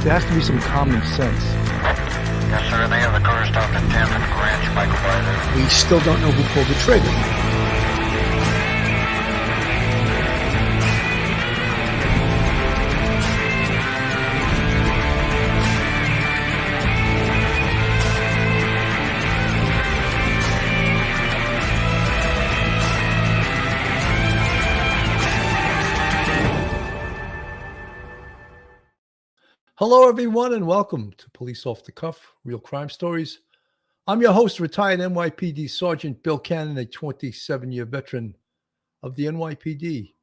There has to be some common sense. Yes, sir. They have the car stopped at 10th and Ranch Microbizer. We still don't know who pulled the trigger. Hello, everyone, and welcome to Police Off the Cuff, Real Crime Stories. I'm your host, retired NYPD Sergeant Bill Cannon, a 27-year veteran of the NYPD.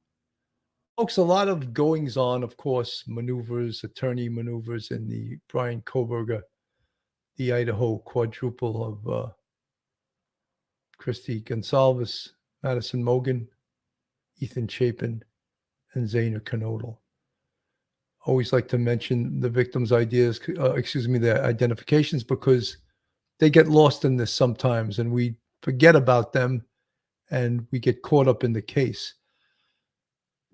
Folks, a lot of goings on, of course, maneuvers, attorney maneuvers in the Brian Koberger, the Idaho quadruple of Kristi Goncalves, Madison Mogen, Ethan Chapin, and Xana Kernodle. Always like to mention the victims' their identifications, because they get lost in this sometimes and we forget about them and we get caught up in the case.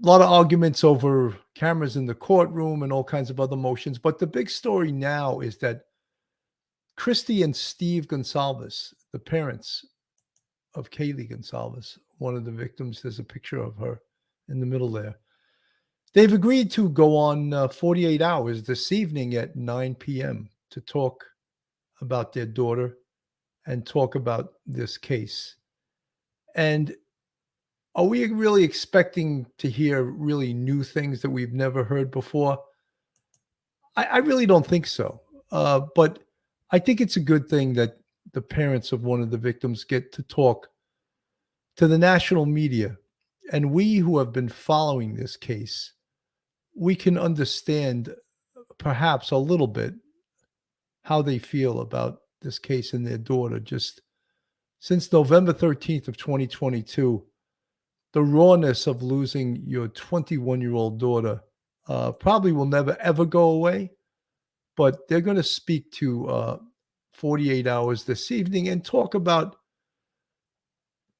A lot of arguments over cameras in the courtroom and all kinds of other motions. But the big story now is that Kristi and Steve Goncalves, the parents of Kaylee Goncalves, one of the victims, there's a picture of her in the middle there. They've agreed to go on 48 hours this evening at 9 p.m. to talk about their daughter and talk about this case. And are we really expecting to hear really new things that we've never heard before? I really don't think so. But I think it's a good thing that the parents of one of the victims get to talk to the national media. And we who have been following this case, we can understand perhaps a little bit how they feel about this case and their daughter. Just since November 13th of 2022, the rawness of losing your 21-year-old daughter probably will never, ever go away. But they're going to speak to 48 hours this evening and talk about,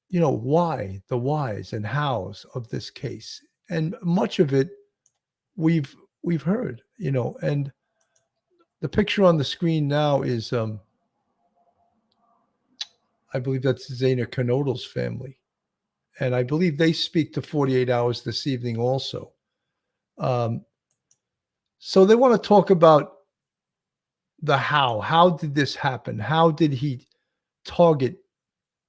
why, the whys and hows of this case. And much of it we've heard, and the picture on the screen now is, I believe that's Xana Kernodle's family. And I believe they speak to 48 hours this evening also. So they want to talk about the how. How did this happen? How did he target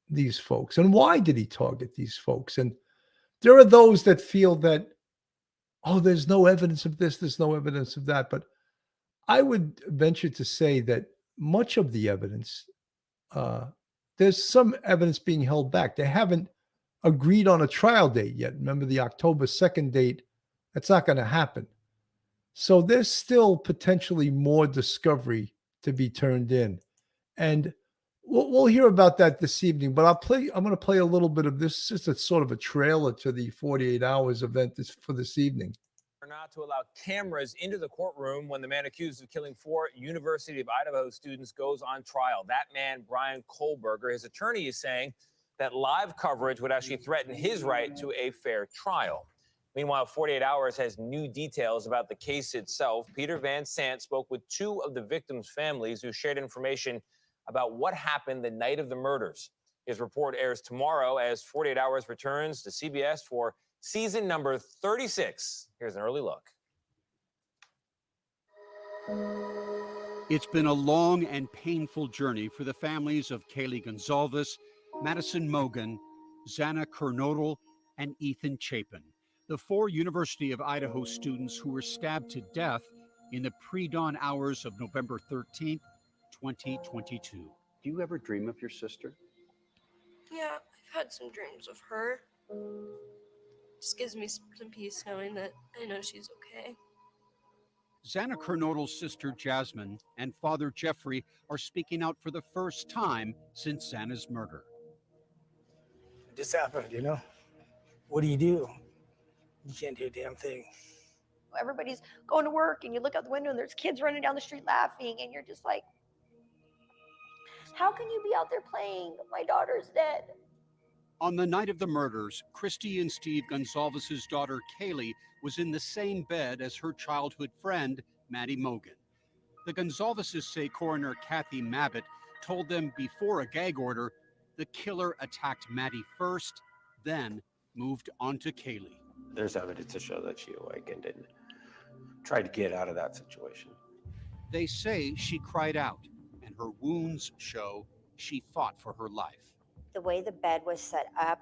these folks? And why did he target these folks? And there are those that feel that, oh, there's no evidence of this, there's no evidence of that. But I would venture to say that much of the evidence, there's some evidence being held back. They haven't agreed on a trial date yet. Remember the October 2nd date? That's not going to happen. So there's still potentially more discovery to be turned in. And we'll hear about that this evening, but I'm going to play a little bit of this, just a sort of a trailer to the 48 hours event for this evening. Not to allow cameras into the courtroom when the man accused of killing 4 University of Idaho students goes on trial. That man, Brian Koberger, his attorney is saying that live coverage would actually threaten his right to a fair trial. Meanwhile, 48 Hours has new details about the case itself. Peter Van Sant spoke with 2 of the victims' families who shared information about what happened the night of the murders. His report airs tomorrow as 48 Hours returns to CBS for season number 36. Here's an early look. It's been a long and painful journey for the families of Kaylee Goncalves, Madison Mogen, Xana Kernodle, and Ethan Chapin, the 4 University of Idaho students who were stabbed to death in the pre-dawn hours of November 13th, 2022. Do you ever dream of your sister? Yeah, I've had some dreams of her. Just gives me some peace knowing that I know she's okay. Xana Kernodle's sister Jasmine and father Jeffrey are speaking out for the first time since Xana's murder. It just happened, What do? You can't do a damn thing. Everybody's going to work and you look out the window and there's kids running down the street laughing and you're just like, how can you be out there playing? My daughter's dead. On the night of the murders, Kristi and Steve Goncalves' daughter Kaylee was in the same bed as her childhood friend, Maddie Mogen. The Goncalveses say coroner Kathy Mabbitt told them before a gag order the killer attacked Maddie first, then moved on to Kaylee. There's evidence to show that she awakened and tried to get out of that situation. They say she cried out, and her wounds show she fought for her life. The way the bed was set up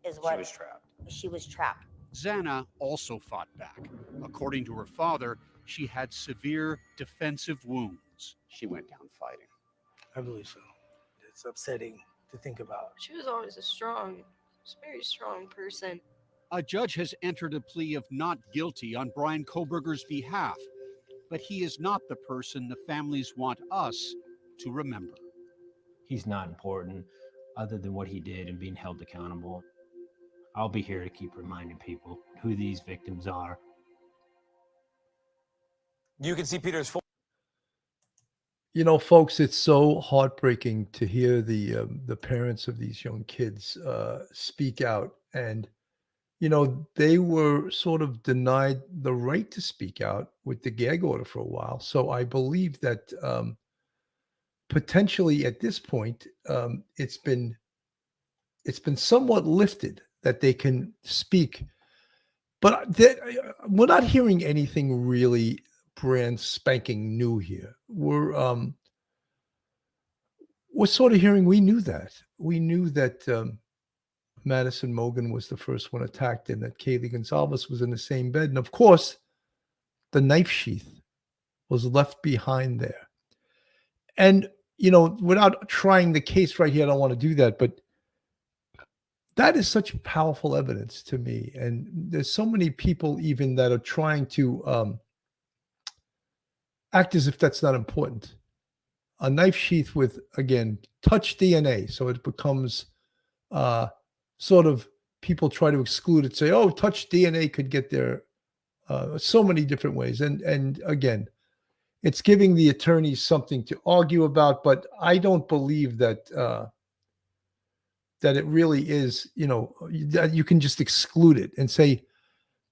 is what She was trapped. she was trapped. Xana also fought back. According to her father, she had severe defensive wounds. She went down fighting. I believe so. It's upsetting to think about. She was always very strong person. A judge has entered a plea of not guilty on Brian Kohlberger's behalf, but he is not the person the families want us to remember. He's not important other than what he did and being held accountable. I'll be here to keep reminding people who these victims are. You can see Peter's full. You know, folks, it's so heartbreaking to hear the parents of these young kids speak out. And, you know, they were sort of denied the right to speak out with the gag order for a while. So I believe that potentially at this point, it's been somewhat lifted that they can speak. But we're not hearing anything really brand spanking new here. We're sort of hearing, we knew that Madison Mogen was the first one attacked and that Kaylee Goncalves was in the same bed. And of course, the knife sheath was left behind there. And, you know, without trying the case right here, I don't want to do that, but that is such powerful evidence to me. And there's so many people even that are trying to act as if that's not important. A knife sheath with, again, touch DNA. So it becomes sort of, people try to exclude it, say, oh, touch DNA could get there so many different ways. And again, it's giving the attorneys something to argue about, but I don't believe that that it really is, you know, that you can just exclude it and say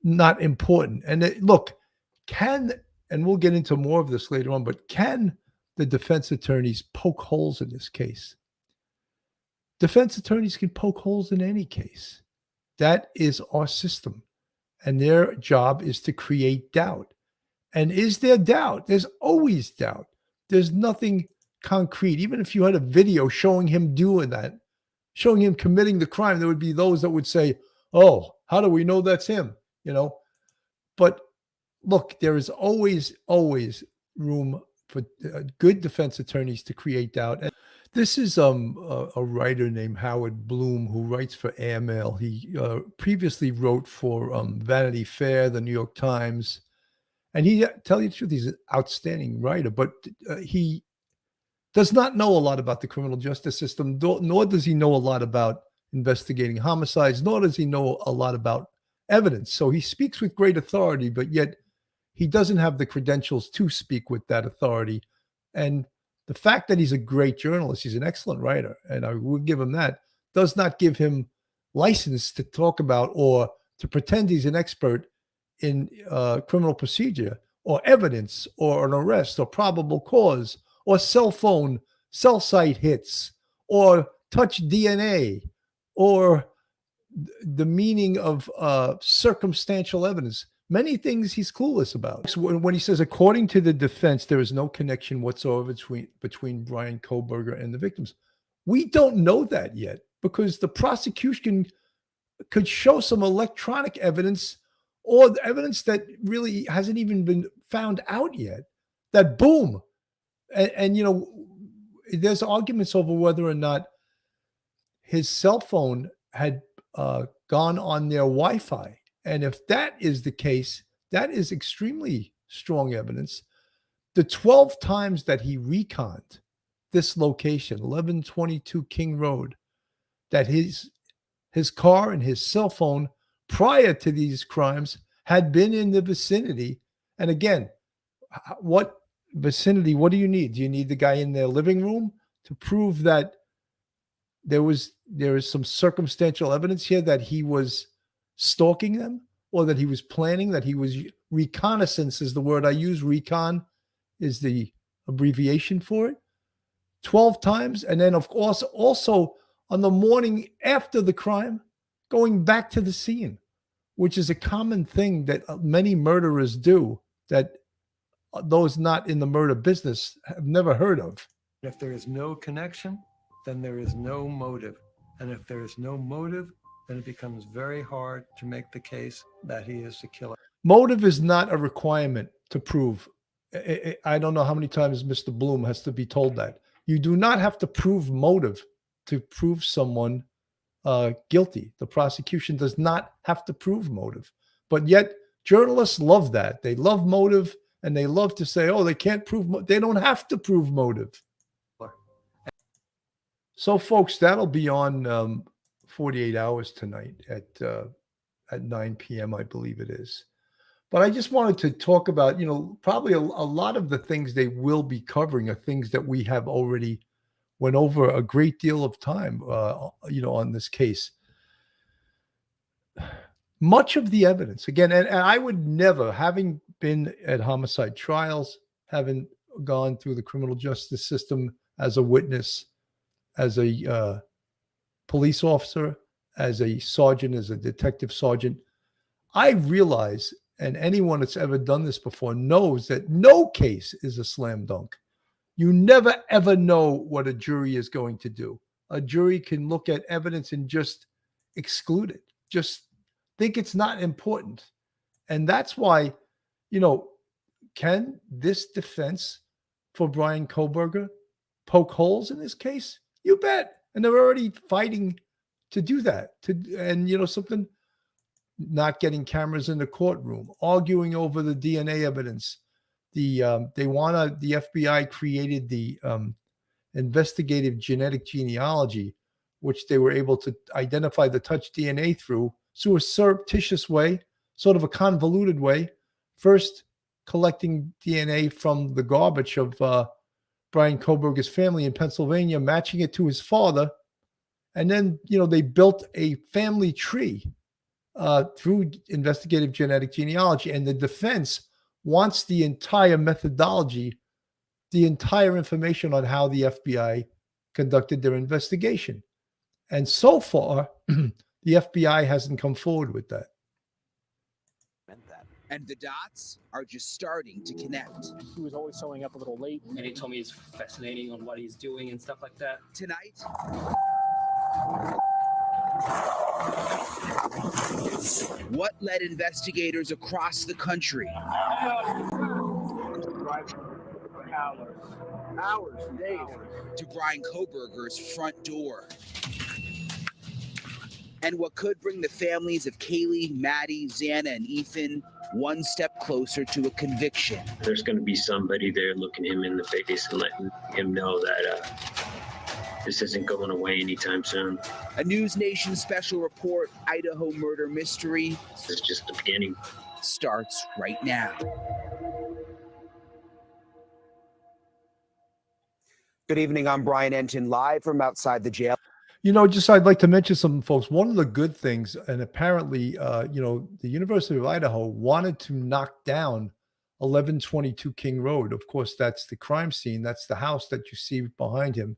not important. And look, and we'll get into more of this later on, but can the defense attorneys poke holes in this case? Defense attorneys can poke holes in any case. That is our system. And their job is to create doubt. And is there doubt? There's always doubt. There's nothing concrete. Even if you had a video showing him doing that, showing him committing the crime, there would be those that would say, oh, how do we know that's him? You know, but look, there is always room for good defense attorneys to create doubt. And this is a writer named Howard Bloom who writes for AML. He previously wrote for Vanity Fair, the New York Times, and he, tell you the truth, he's an outstanding writer, but he does not know a lot about the criminal justice system, nor does he know a lot about investigating homicides, nor does he know a lot about evidence. So he speaks with great authority, but yet he doesn't have the credentials to speak with that authority. And the fact that he's a great journalist, he's an excellent writer, and I will give him that, does not give him license to talk about or to pretend he's an expert in criminal procedure or evidence or an arrest or probable cause or cell site hits or touch DNA or the meaning of circumstantial evidence. Many things he's clueless about. So when he says, according to the defense, there is no connection whatsoever between Brian Kohlberger and the victims. We don't know that yet because the prosecution could show some electronic evidence or the evidence that really hasn't even been found out yet, that boom. And you know, there's arguments over whether or not his cell phone had gone on their Wi-Fi. And if that is the case, that is extremely strong evidence. The 12 times that he reconned this location, 1122 King Road, that his car and his cell phone prior to these crimes had been in the vicinity. And again, what vicinity, what do you need? Do you need the guy in their living room to prove that there is some circumstantial evidence here that he was stalking them, or that he was planning, that he was reconnaissance is the word I use, recon, is the abbreviation for it. 12 times. And then, of course, also on the morning after the crime, going back to the scene, which is a common thing that many murderers do that those not in the murder business have never heard of. If there is no connection, then there is no motive. And if there is no motive, then it becomes very hard to make the case that he is the killer. Motive is not a requirement to prove. I don't know how many times Mr. Bloom has to be told that. You do not have to prove motive to prove someone guilty. The prosecution does not have to prove motive. But yet journalists love that. They love motive, and they love to say, oh, they can't prove they don't have to prove motive. So, folks, that'll be on 48 hours tonight at 9 p.m., I believe it is. But I just wanted to talk about, probably a lot of the things they will be covering are things that we have already went over a great deal of time, on this case. Much of the evidence, again, and I would never, having been at homicide trials, having gone through the criminal justice system as a witness, as a police officer, as a sergeant, as a detective sergeant, I realize, and anyone that's ever done this before knows, that no case is a slam dunk. You never, ever know what a jury is going to do. A jury can look at evidence and just exclude it, just think it's not important. And that's why, can this defense for Brian Kohlberger poke holes in this case? You bet. And they're already fighting to do that. Something, not getting cameras in the courtroom, arguing over the DNA evidence. The FBI created the investigative genetic genealogy, which they were able to identify the touch DNA through a surreptitious way, sort of a convoluted way. First, collecting DNA from the garbage of Brian Kohlberger's family in Pennsylvania, matching it to his father. And then, they built a family tree through investigative genetic genealogy. And the defense wants the entire methodology, the entire information on how the FBI conducted their investigation. And so far, the FBI hasn't come forward with that. And the dots are just starting to connect. He was always showing up a little late. And he told me he's fascinating on what he's doing and stuff like that. Tonight, what led investigators across the country Hours, days, to Brian Kohlberger's front door? And what could bring the families of Kaylee, Maddie, Xana, and Ethan one step closer to a conviction. There's going to be somebody there looking him in the face and letting him know that this isn't going away anytime soon. A News Nation special report, Idaho Murder Mystery. This is just the beginning. Starts right now. Good evening, I'm Brian Enton, live from outside the jail. I'd like to mention something, folks. One of the good things, and apparently, the University of Idaho wanted to knock down 1122 King Road. Of course, that's the crime scene. That's the house that you see behind him.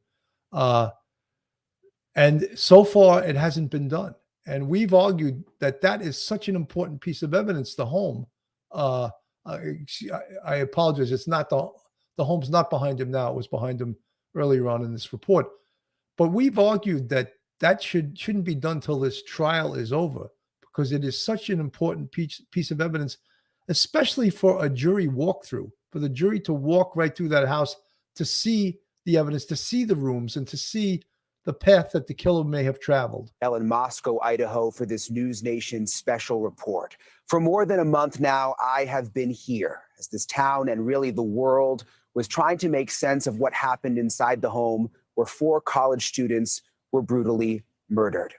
And so far, it hasn't been done. And we've argued that that is such an important piece of evidence, the home. I apologize. It's not the home's not behind him now. It was behind him earlier on in this report. But we've argued that shouldn't be done till this trial is over, because it is such an important piece of evidence, especially for a jury walkthrough, for the jury to walk right through that house, to see the evidence, to see the rooms, and to see the path that the killer may have traveled. In Moscow, Idaho, for this News Nation special report. For more than a month now, I have been here as this town and really the world was trying to make sense of what happened inside the home where 4 college students were brutally murdered.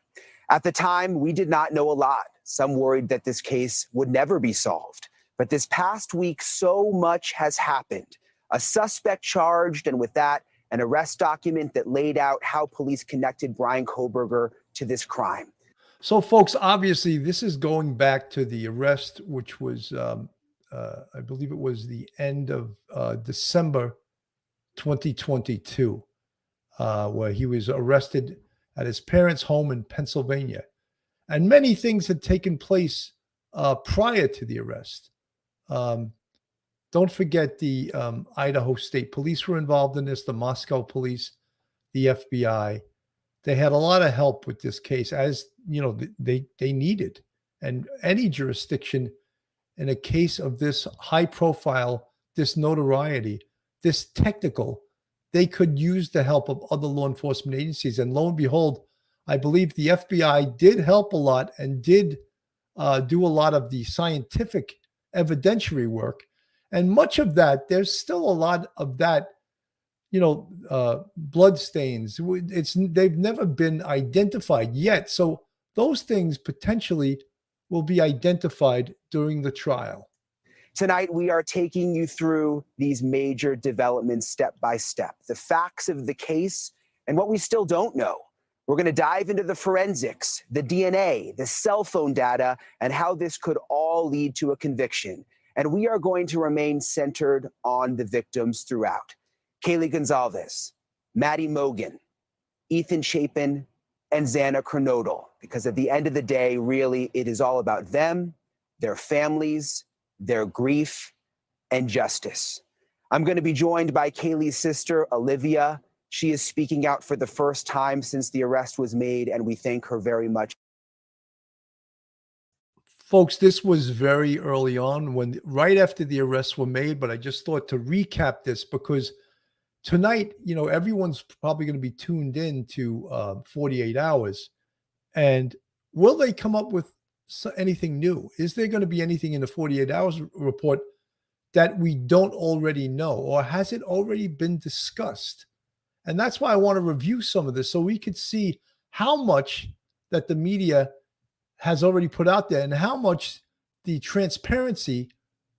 At the time, we did not know a lot. Some worried that this case would never be solved. But this past week, so much has happened. A suspect charged, and with that, an arrest document that laid out how police connected Brian Kohlberger to this crime. So, folks, obviously, this is going back to the arrest, which was I believe it was the end of December 2022, where he was arrested at his parents' home in Pennsylvania. And many things had taken place prior to the arrest. Don't forget the Idaho State Police were involved in this, the Moscow Police, the FBI. They had a lot of help with this case, as you know, they needed. And any jurisdiction in a case of this high profile, this notoriety, this technical, they could use the help of other law enforcement agencies. And lo and behold, I believe the FBI did help a lot and did do a lot of the scientific evidentiary work. And much of that, there's still a lot of that, blood stains. They've never been identified yet. So those things potentially will be identified during the trial. Tonight, we are taking you through these major developments step by step, the facts of the case and what we still don't know. We're going to dive into the forensics, the DNA, the cell phone data, and how this could all lead to a conviction. And we are going to remain centered on the victims throughout. Kaylee Goncalves, Maddie Mogen, Ethan Chapin, and Xana Kernodle. Because at the end of the day, really, it is all about them, their families, their grief, and justice. I'm going to be joined by Kaylee's sister, Olivia. She is speaking out for the first time since the arrest was made, and we thank her very much. Folks, this was very early on, right after the arrests were made, but I just thought to recap this because tonight, everyone's probably going to be tuned in to 48 hours. And will they come up with anything new? Is there going to be anything in the 48 hours report that we don't already know, or has it already been discussed? And that's why I want to review some of this so we could see how much that the media has already put out there and how much the transparency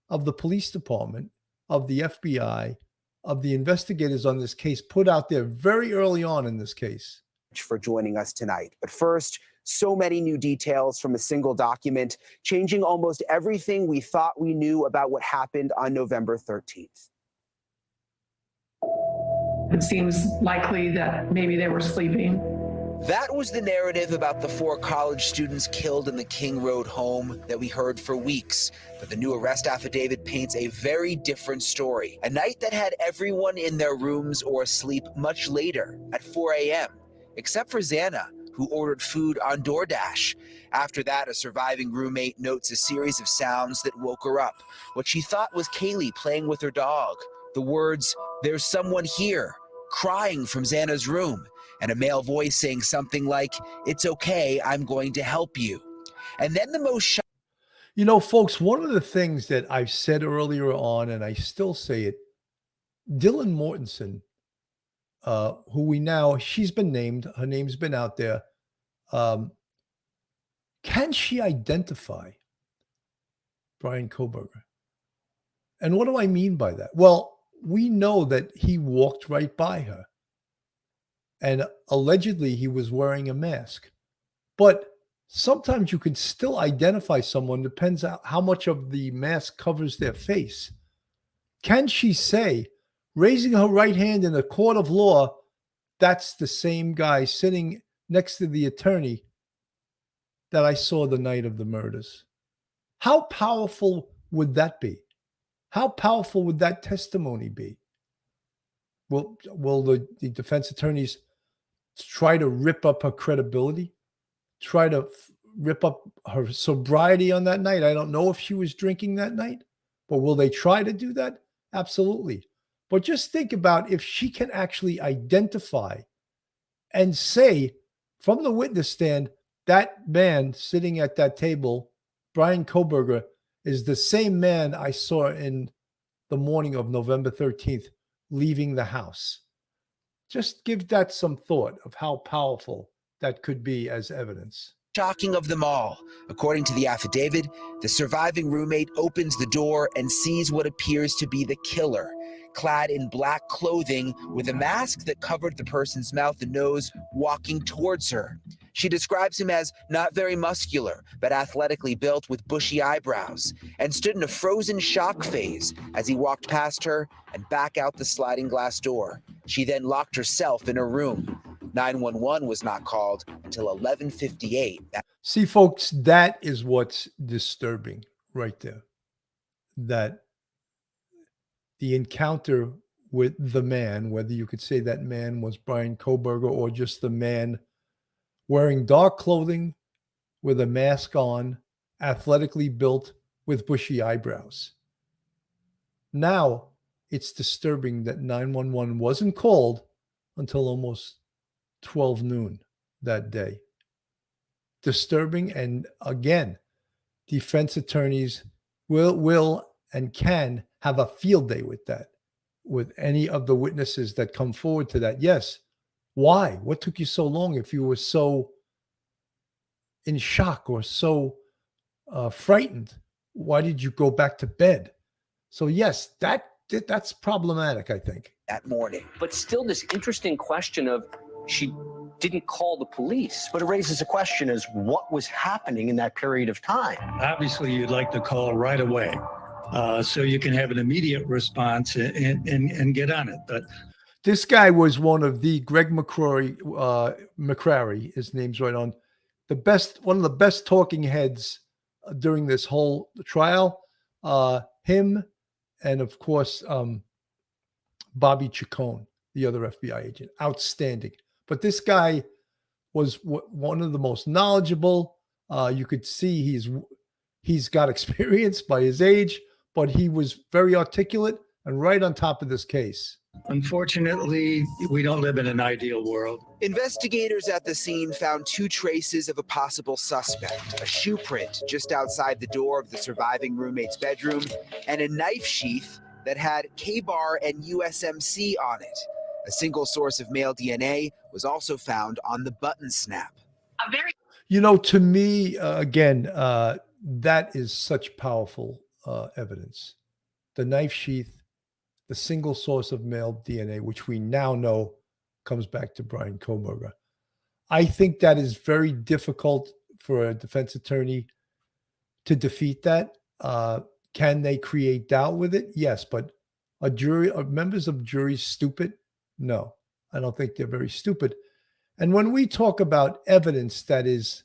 of the police department, of the FBI, of the investigators on this case put out there very early on in this case. For joining us tonight. But first, so many new details from a single document, changing almost everything we thought we knew about what happened on November 13th. It seems likely that maybe they were sleeping. That was the narrative about the 4 college students killed in the King Road home that we heard for weeks. But the new arrest affidavit paints a very different story. A night that had everyone in their rooms or asleep much later, at 4 a.m., except for Xana, who ordered food on DoorDash. After that, a surviving roommate notes a series of sounds that woke her up. What she thought was Kaylee playing with her dog. The words, "There's someone here," crying from Xana's room, and a male voice saying something like, "It's okay, I'm going to help you." And then the most folks, one of the things that I've said earlier on, and I still say it, Dylan Mortensen, she's been named, her name's been out there. Can she identify Bryan Kohberger? And what do I mean by that? Well, we know that he walked right by her. And allegedly he was wearing a mask. But sometimes you can still identify someone, depends on how much of the mask covers their face. Can she say, raising her right hand in a court of law, that's the same guy sitting next to the attorney that I saw the night of the murders? How powerful would that be? How powerful would that testimony be? Will the defense attorneys try to rip up her credibility? Try to rip up her sobriety on that night? I don't know if she was drinking that night, but will they try to do that? Absolutely. But just think about if she can actually identify and say from the witness stand, that man sitting at that table, Bryan Kohberger, is the same man I saw in the morning of November 13th leaving the house. Just give that some thought of how powerful that could be as evidence. Shocking of them all. According to the affidavit, the surviving roommate opens the door and sees what appears to be the killer, clad in black clothing with a mask that covered the person's mouth and nose, walking towards her. She describes him as not very muscular, but athletically built with bushy eyebrows, and stood in a frozen shock phase as he walked past her and back out the sliding glass door. She then locked herself in her room. 911 was not called until 11:58. See, folks, that is what's disturbing right there. That the encounter with the man, whether you could say that man was Brian Koberger or just the man wearing dark clothing with a mask on, athletically built with bushy eyebrows. Now it's disturbing that 911 wasn't called until almost 12 noon that day. Disturbing. And again, defense attorneys will and can have a field day with that, with any of the witnesses that come forward to that. Yes. Why? What took you so long if you were so in shock or so frightened? Why did you go back to bed? So yes, that's problematic, I think. That morning. But still this interesting question of she didn't call the police. But it raises a question as what was happening in that period of time. Obviously, you'd like to call right away so you can have an immediate response and get on it. But this guy was one of the Greg McCrary, his name's right on, one of the best talking heads during this whole trial. Him and of course Bobby Chacon, the other FBI agent, outstanding. But this guy was one of the most knowledgeable. You could see he's got experience by his age, but he was very articulate and right on top of this case. unfortunately, we don't live in an ideal world. Investigators at the scene found 2 traces of a possible suspect, a shoe print just outside the door of the surviving roommate's bedroom, and a knife sheath that had K-bar and USMC on it. A single source of male DNA was also found on the button snap. To me, again, that is such powerful evidence. The knife sheath, the single source of male DNA, which we now know comes back to Brian Koberger. I think that is very difficult for a defense attorney to defeat that. Can they create doubt with it? Yes, but are members of juries stupid? No, I don't think they're very stupid. And when we talk about evidence that is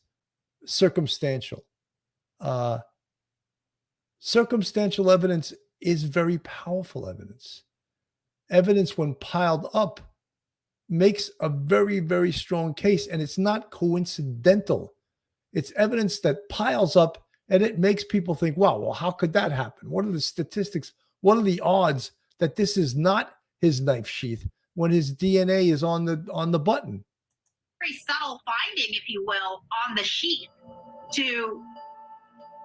circumstantial, circumstantial evidence is very powerful evidence. Evidence, when piled up, makes a very, very strong case, and it's not coincidental. It's evidence that piles up, and it makes people think, wow, well, how could that happen? What are the statistics? What are the odds that this is not his knife sheath when his DNA is on the button? Very subtle finding, if you will, on the sheet to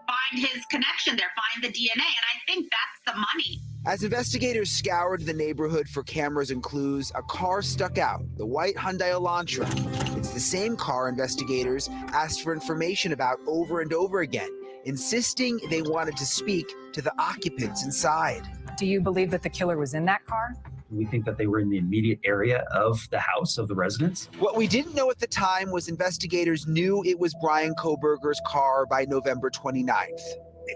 find his connection there, find the DNA, and I think that's the money. As investigators scoured the neighborhood for cameras and clues, a car stuck out, the white Hyundai Elantra. It's the same car investigators asked for information about over and over again, insisting they wanted to speak to the occupants inside. Do you believe that the killer was in that car? We think that they were in the immediate area of the house of the residents. What we didn't know at the time was investigators knew it was Brian Koberger's car by November 29th.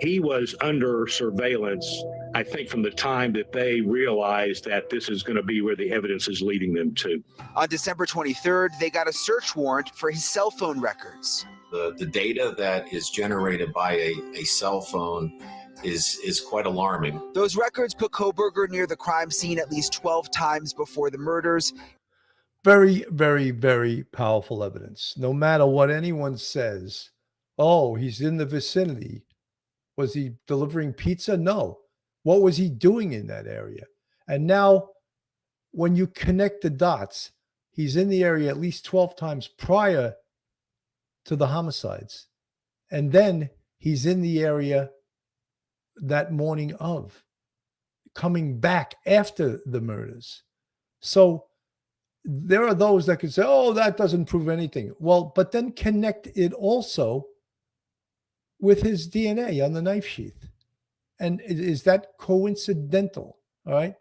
He was under surveillance, I think, from the time that they realized that this is going to be where the evidence is leading them to. On December 23rd, they got a search warrant for his cell phone records. The data that is generated by a cell phone is quite alarming. Those records put Koberger near the crime scene at least 12 times before the murders. Very, very, very powerful evidence. No matter what anyone says, oh, he's in the vicinity. Was he delivering pizza? No. What was he doing in that area? And now, when you connect the dots, he's in the area at least 12 times prior to the homicides. And then he's in the area that morning of, coming back after the murders. So there are those that could say, oh, that doesn't prove anything. Well, but then connect it also with his DNA on the knife sheath. And is that coincidental? All right.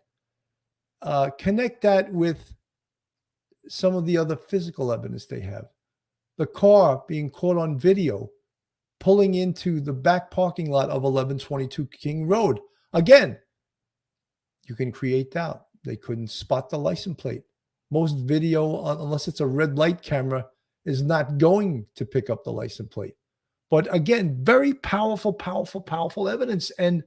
Connect that with some of the other physical evidence they have. the car being caught on video pulling into the back parking lot of 1122 King Road. Again, you can create doubt. They couldn't spot the license plate. Most video, unless it's a red light camera, is not going to pick up the license plate. But again, very powerful, powerful, powerful evidence. And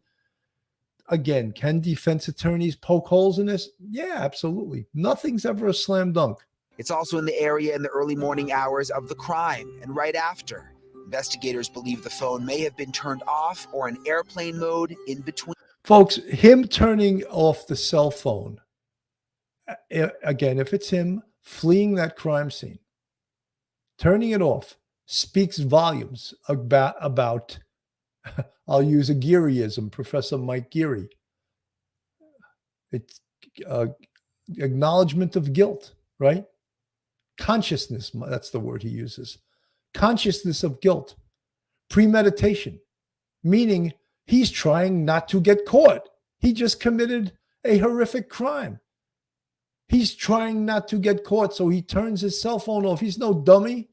again, can defense attorneys poke holes in this? Yeah, absolutely. Nothing's ever a slam dunk. It's also in the area in the early morning hours of the crime and right after. Investigators believe the phone may have been turned off or in airplane mode in between. Folks, him turning off the cell phone, again, if it's him fleeing that crime scene, turning it off speaks volumes about I'll use a Gearyism, Professor Mike Geary. It's acknowledgement of guilt, right? Consciousness, that's the word he uses. Consciousness of guilt. Premeditation, meaning he's trying not to get caught. He just committed a horrific crime. He's trying not to get caught, so he turns his cell phone off. He's no dummy.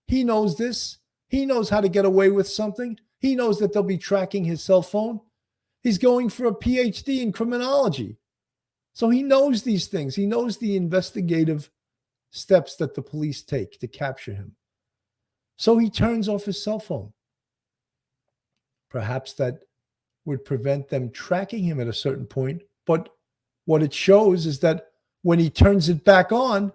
He knows this. He knows how to get away with something. He knows that they'll be tracking his cell phone. He's going for a PhD in criminology. So he knows these things. He knows the investigative steps that the police take to capture him. So he turns off his cell phone. Perhaps that would prevent them tracking him at a certain point. But what it shows is that when he turns it back on,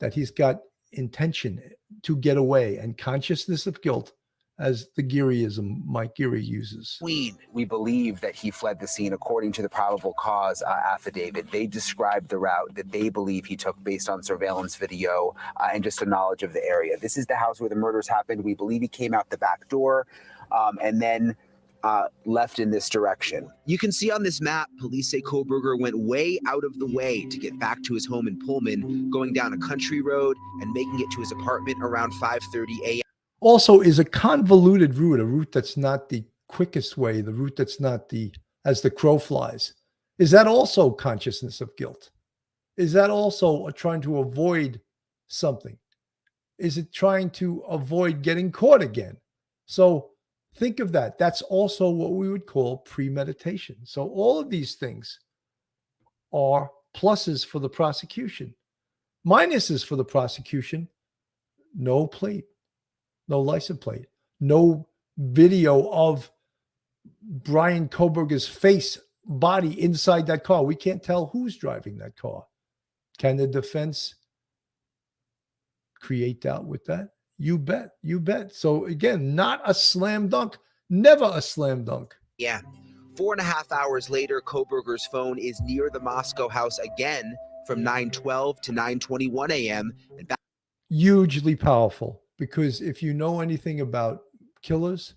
that he's got intention to get away and consciousness of guilt, as the Gearyism Mike Geary uses. We believe that he fled the scene according to the probable cause affidavit. They described the route that they believe he took based on surveillance video and just a knowledge of the area. This is the house where the murders happened. We believe he came out the back door and then left in this direction. You can see on this map, police say Kohberger went way out of the way to get back to his home in Pullman, going down a country road and making it to his apartment around 5:30 a.m. Also is a convoluted route, a route that's not the quickest way, the route that's not the, as the crow flies. Is that also consciousness of guilt? Is that also trying to avoid something? Is it trying to avoid getting caught again? So think of that. That's also what we would call premeditation. So all of these things are pluses for the prosecution. Minuses for the prosecution: no plate, no license plate, no video of Brian Kohberger's face, body inside that car. We can't tell who's driving that car. Can the defense create doubt with that? You bet. You bet. So again, not a slam dunk. Never a slam dunk. Yeah. 4.5 hours later, Kohberger's phone is near the Moscow house again from 9:12 to 9:21 a.m. and back. Hugely powerful, because if you know anything about killers,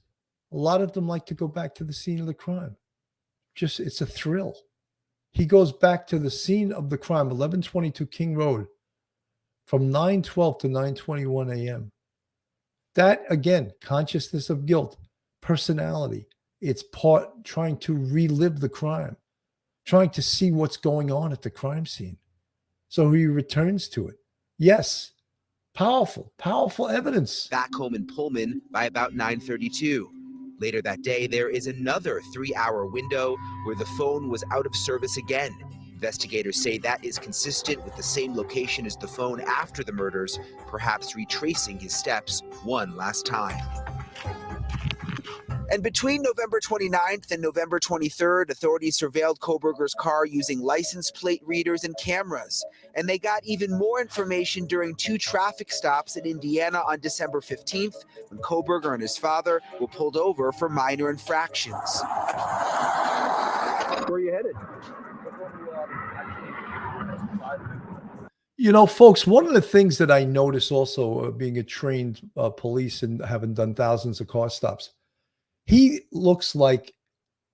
a lot of them like to go back to the scene of the crime. Just, it's a thrill. He goes back to the scene of the crime, 1122 King Road, from 9:12 to 9:21 a.m. That, again, consciousness of guilt, personality. It's part trying to relive the crime, trying to see what's going on at the crime scene. So he returns to it. Yes, powerful, powerful evidence. Back home in Pullman by about 9:32. Later that day, there is another 3-hour window where the phone was out of service again. Investigators say that is consistent with the same location as the phone after the murders, perhaps retracing his steps one last time. And between November 29th and November 23rd, authorities surveilled Kohberger's car using license plate readers and cameras. And they got even more information during 2 traffic stops in Indiana on December 15th, when Kohberger and his father were pulled over for minor infractions. Where are you headed? You know, folks, one of the things that I notice also, being a trained police and having done thousands of car stops, he looks like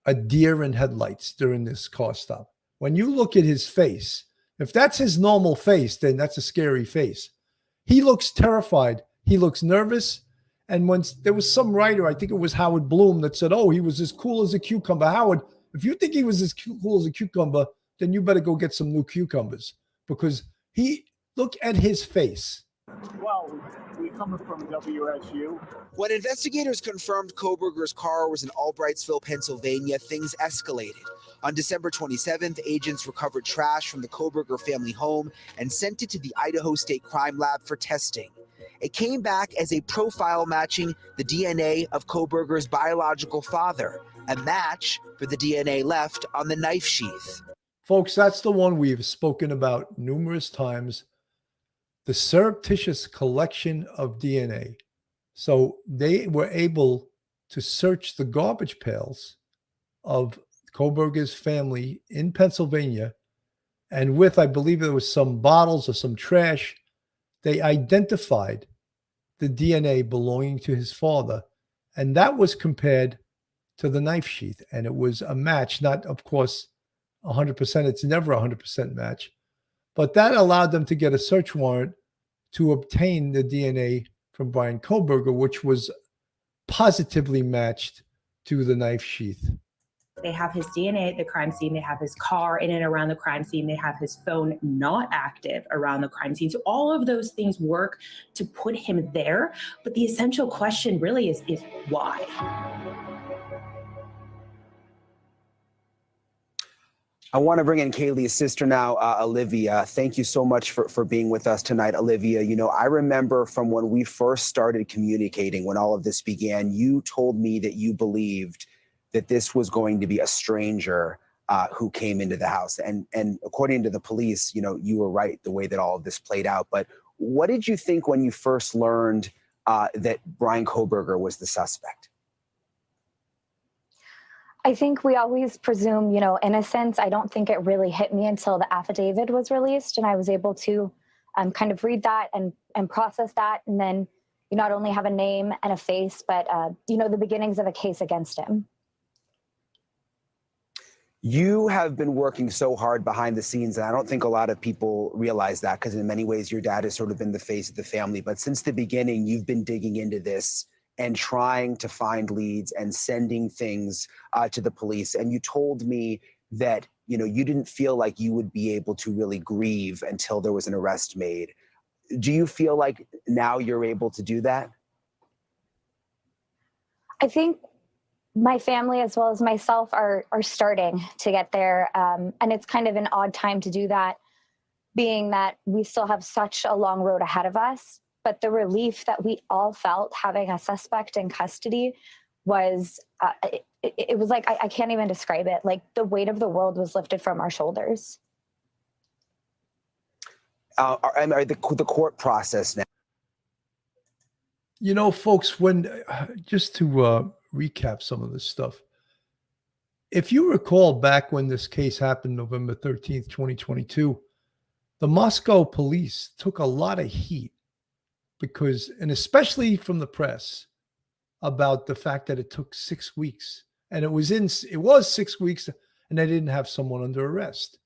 a deer in headlights during this car stop. When you look at his face, if that's his normal face, then that's a scary face. He looks terrified. He looks nervous. And when there was some writer, I think it was Howard Bloom, that said, oh, he was as cool as a cucumber. Howard, if you think he was as cool as a cucumber, then you better go get some new cucumbers, because look at his face. Well, we coming from WSU. When investigators confirmed Kohberger's car was in Albrightsville, Pennsylvania, things escalated. On December 27th, agents recovered trash from the Kohberger family home and sent it to the Idaho State Crime Lab for testing. It came back as a profile matching the DNA of Kohberger's biological father, a match for the DNA left on the knife sheath. Folks, that's the one we've spoken about numerous times. The surreptitious collection of DNA. So they were able to search the garbage pails of Kohberger's family in Pennsylvania. And with, I believe there was some bottles or some trash, they identified the DNA belonging to his father. And that was compared to the knife sheath. And it was a match, not, of course, 100%. It's never a 100% match. But that allowed them to get a search warrant to obtain the DNA from Brian Kohberger, which was positively matched to the knife sheath. They have his DNA at the crime scene. They have his car in and around the crime scene. They have his phone not active around the crime scene. So all of those things work to put him there. But the essential question really is why? I want to bring in Kaylee's sister now, Olivia. Thank you so much for being with us tonight, Olivia. You know, I remember from when we first started communicating, when all of this began, you told me that you believed that this was going to be a stranger who came into the house. And according to the police, you know, you were right the way that all of this played out. But what did you think when you first learned that Brian Kohberger was the suspect? I think we always presume, you know, innocence. I don't think it really hit me until the affidavit was released and I was able to kind of read that and process that. And then you not only have a name and a face, but, you know, the beginnings of a case against him. You have been working so hard behind the scenes, and I don't think a lot of people realize that because in many ways your dad has sort of been the face of the family. But since the beginning, you've been digging into this and trying to find leads and sending things to the police. And you told me that, you know, you didn't feel like you would be able to really grieve until there was an arrest made. Do you feel like now you're able to do that? I think my family as well as myself are starting to get there. And it's kind of an odd time to do that, being that we still have such a long road ahead of us. But the relief that we all felt having a suspect in custody was, it was like, I can't even describe it. Like the weight of the world was lifted from our shoulders. The court process now. You know, folks, when just to recap some of this stuff, if you recall back when this case happened, November 13th, 2022, the Moscow police took a lot of heat because, and especially from the press, about the fact that it took 6 weeks and it was 6 weeks and they didn't have someone under arrest.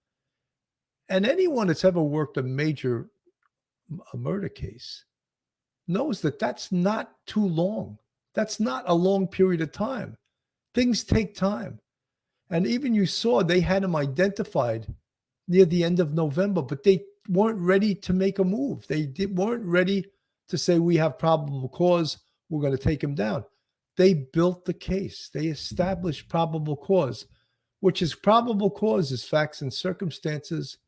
And anyone that's ever worked a murder case knows that that's not too long. That's not a long period of time. Things take time. And even you saw they had him identified near the end of November, but they weren't ready to make a move. They weren't ready to say, we have probable cause, we're going to take him down. They built the case. They established probable cause, which is probable cause is facts and circumstances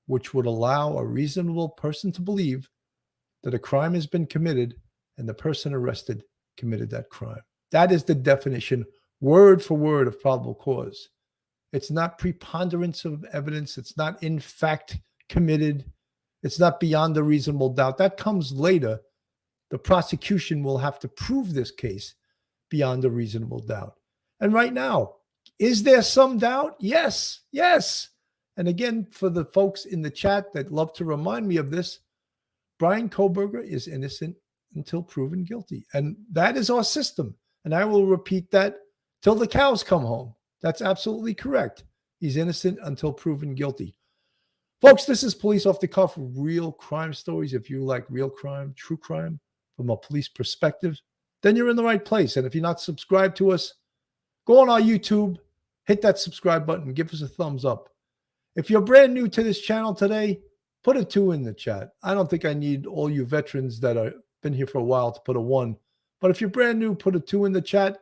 which would allow a reasonable person to believe that a crime has been committed and the person arrested committed that crime. That is the definition, word for word, of probable cause. It's not preponderance of evidence. It's not in fact committed. It's not beyond a reasonable doubt. That comes later. The prosecution will have to prove this case beyond a reasonable doubt. And right now, is there some doubt? Yes, yes. And again, for the folks in the chat that love to remind me of this, Brian Kohberger is innocent until proven guilty. And that is our system. And I will repeat that till the cows come home. That's absolutely correct. He's innocent until proven guilty. Folks, this is Police Off the Cuff, real crime stories. If you like real crime, true crime from a police perspective, then you're in the right place. And if you're not subscribed to us, go on our YouTube, hit that subscribe button, give us a thumbs up. If you're brand new to this channel today, put a 2 in the chat. I don't think I need all you veterans that are been here for a while to put a 1. But if you're brand new, put a 2 in the chat.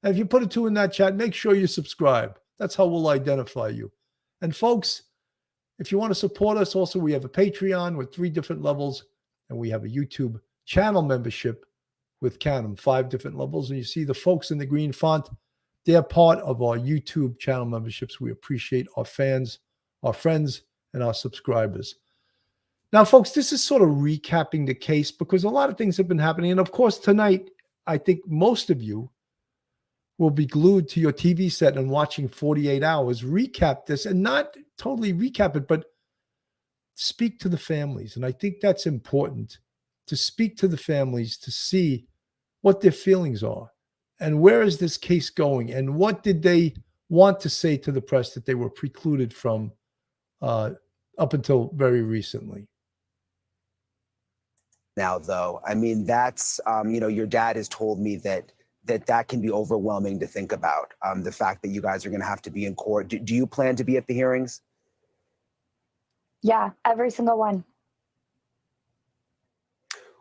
And if you put a 2 in that chat, make sure you subscribe. That's how we'll identify you. And folks, if you want to support us, also we have a Patreon with 3 different levels, and we have a YouTube channel membership with count them 5 different levels. And you see the folks in the green font, they're part of our YouTube channel memberships. We appreciate our fans, our friends, and our subscribers. Now, folks, this is sort of recapping the case because a lot of things have been happening. And of course, tonight, I think most of you will be glued to your TV set and watching 48 Hours recap this, and not totally recap it, but speak to the families. And I think that's important, to speak to the families, to see what their feelings are and where is this case going and what did they want to say to the press that they were precluded from up until very recently. Now, though, I mean, that's, your dad has told me that can be overwhelming to think about, the fact that you guys are going to have to be in court. Do you plan to be at the hearings? Yeah, every single one.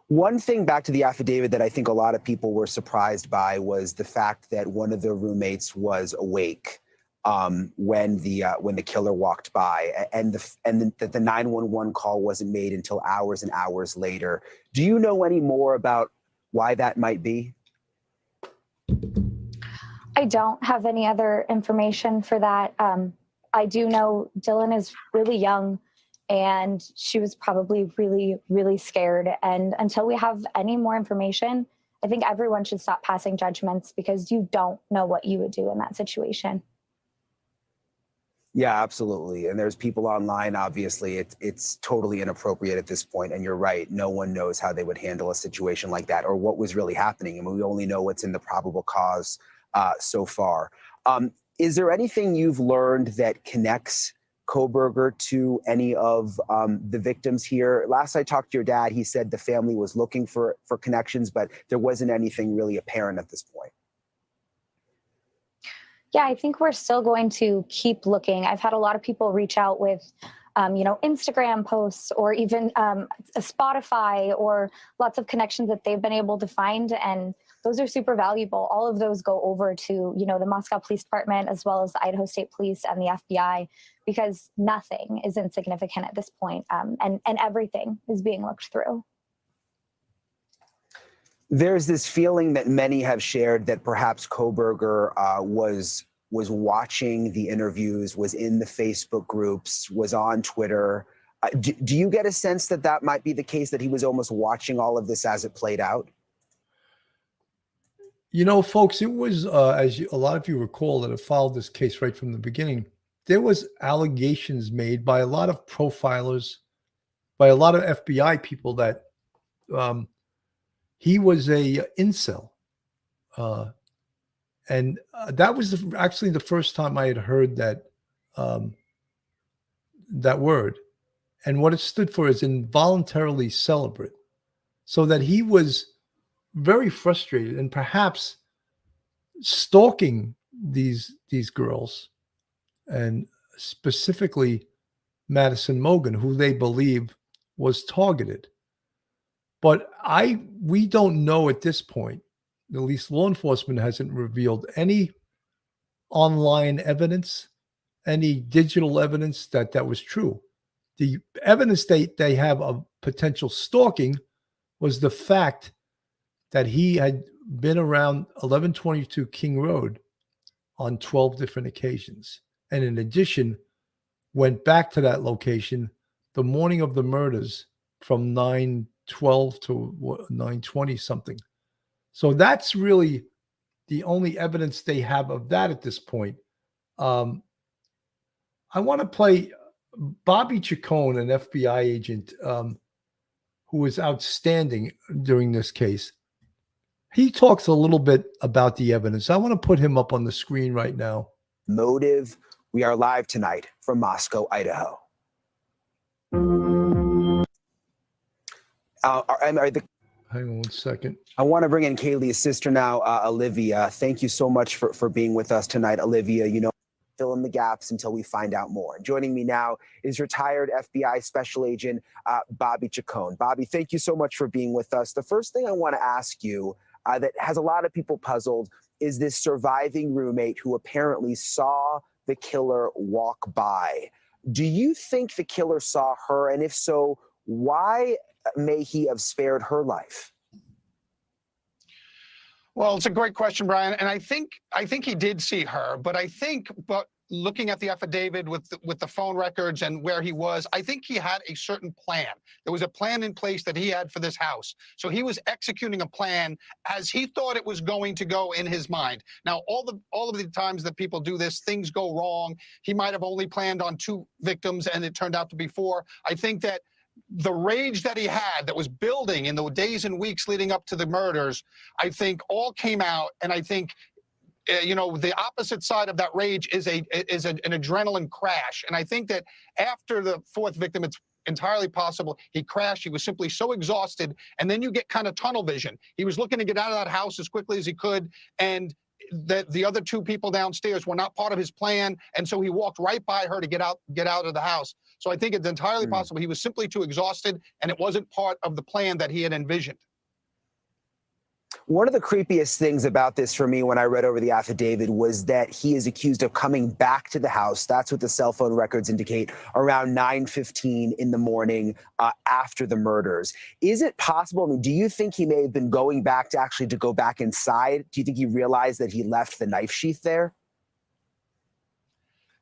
One thing back to the affidavit that I think a lot of people were surprised by was the fact that one of the roommates was awake when the killer walked by, and that the 911 call wasn't made until hours and hours later. Do you know any more about why that might be? I don't have any other information for that. I do know Dylan is really young and she was probably really, really scared. And until we have any more information, I think everyone should stop passing judgments because you don't know what you would do in that situation. Yeah, absolutely. And there's people online, obviously, it's totally inappropriate at this point. And you're right. No one knows how they would handle a situation like that or what was really happening. I mean, we only know what's in the probable cause so far. Is there anything you've learned that connects Kohberger to any of the victims here? Last I talked to your dad, he said the family was looking for connections, but there wasn't anything really apparent at this point. Yeah, I think we're still going to keep looking. I've had a lot of people reach out with, Instagram posts or even a Spotify or lots of connections that they've been able to find. And those are super valuable. All of those go over to, the Moscow Police Department, as well as the Idaho State Police and the FBI, because nothing is insignificant at this point, and everything is being looked through. There's this feeling that many have shared that perhaps Kohberger was watching the interviews, was in the Facebook groups, was on Twitter. Do you get a sense that that might be the case, that he was almost watching all of this as it played out? Folks, it was, as a lot of you recall that have followed this case right from the beginning, there was allegations made by a lot of profilers, by a lot of FBI people that he was a incel. And that was actually the first time I had heard that that word. And what it stood for is involuntarily celibate. So that he was very frustrated and perhaps stalking these girls, and specifically Madison Mogen, who they believe was targeted. But we don't know at this point, at least law enforcement hasn't revealed any online evidence, any digital evidence that was true. The evidence they have of potential stalking was the fact that he had been around 1122 King Road on 12 different occasions. And in addition, went back to that location the morning of the murders from 9/12 to 9/20 something. So that's really the only evidence they have of that at this point. I want to play Bobby Chacon, an FBI agent who was outstanding during this case. He talks a little bit about the evidence. I want to put him up on the screen right now. Motive. We are live tonight from Moscow, Idaho. Hang on one second. I want to bring in Kaylee's sister now, Olivia. Thank you so much for being with us tonight, Olivia. fill in the gaps until we find out more. Joining me now is retired FBI Special Agent Bobby Chacon. Bobby, thank you so much for being with us. The first thing I want to ask you that has a lot of people puzzled is this surviving roommate who apparently saw the killer walk by. Do you think the killer saw her? And if so, why may he have spared her life? Well, it's a great question, Brian. And I think he did see her, but looking at the affidavit with the phone records and where he was, I think he had a certain plan. There was a plan in place that he had for this house. So he was executing a plan as he thought it was going to go in his mind. Now, all of the times that people do this, things go wrong. He might have only planned on 2 victims and it turned out to be 4. I think that the rage that he had that was building in the days and weeks leading up to the murders, I think all came out. And I think the opposite side of that rage is an adrenaline crash. And I think that after the 4th victim, it's entirely possible he crashed. He was simply so exhausted. And then you get kind of tunnel vision. He was looking to get out of that house as quickly as he could. And the other 2 people downstairs were not part of his plan. And so he walked right by her to get out of the house. So I think it's entirely possible he was simply too exhausted and it wasn't part of the plan that he had envisioned. One of the creepiest things about this for me when I read over the affidavit was that he is accused of coming back to the house. That's what the cell phone records indicate, around 9:15 in the morning after the murders. Is it possible? I mean, do you think he may have been going back to go back inside? Do you think he realized that he left the knife sheath there?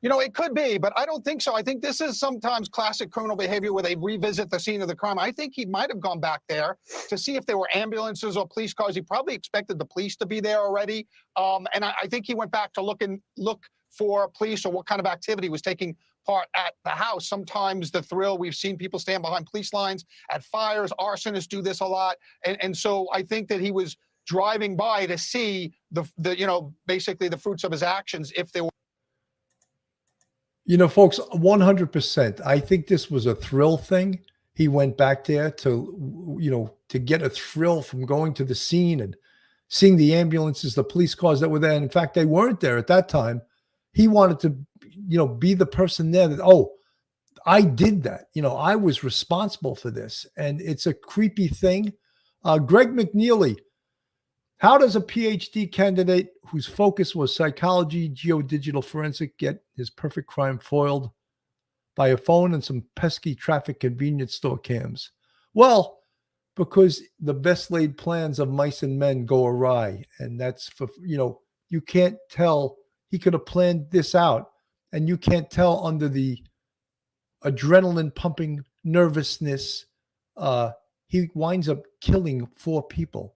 It could be, but I don't think so. I think this is sometimes classic criminal behavior where they revisit the scene of the crime. I think he might have gone back there to see if there were ambulances or police cars. He probably expected the police to be there already. And I think he went back to look for police or what kind of activity was taking part at the house. Sometimes the thrill, we've seen people stand behind police lines at fires. Arsonists do this a lot. And so I think that he was driving by to see basically the fruits of his actions if there were. Folks, 100%. I think this was a thrill thing. He went back there to get a thrill from going to the scene and seeing the ambulances, the police cars that were there. And in fact, they weren't there at that time. He wanted to, be the person there that, I did that. I was responsible for this. And it's a creepy thing. Greg McNeely, how does a PhD candidate whose focus was psychology, geodigital forensic, get his perfect crime foiled by a phone and some pesky traffic convenience store cams? Well, because the best laid plans of mice and men go awry. And that's for, you can't tell. He could have planned this out, and you can't tell under the adrenaline pumping nervousness. He winds up killing 4 people.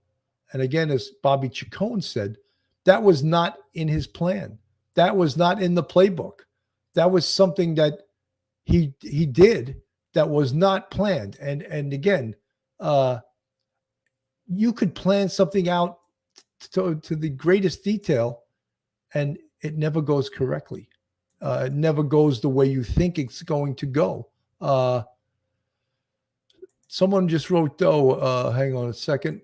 And again, as Bobby Chacon said, that was not in his plan. That was not in the playbook. That was something that he did that was not planned. And again, you could plan something out to the greatest detail, and it never goes correctly. It never goes the way you think it's going to go. Someone just wrote, hang on a second.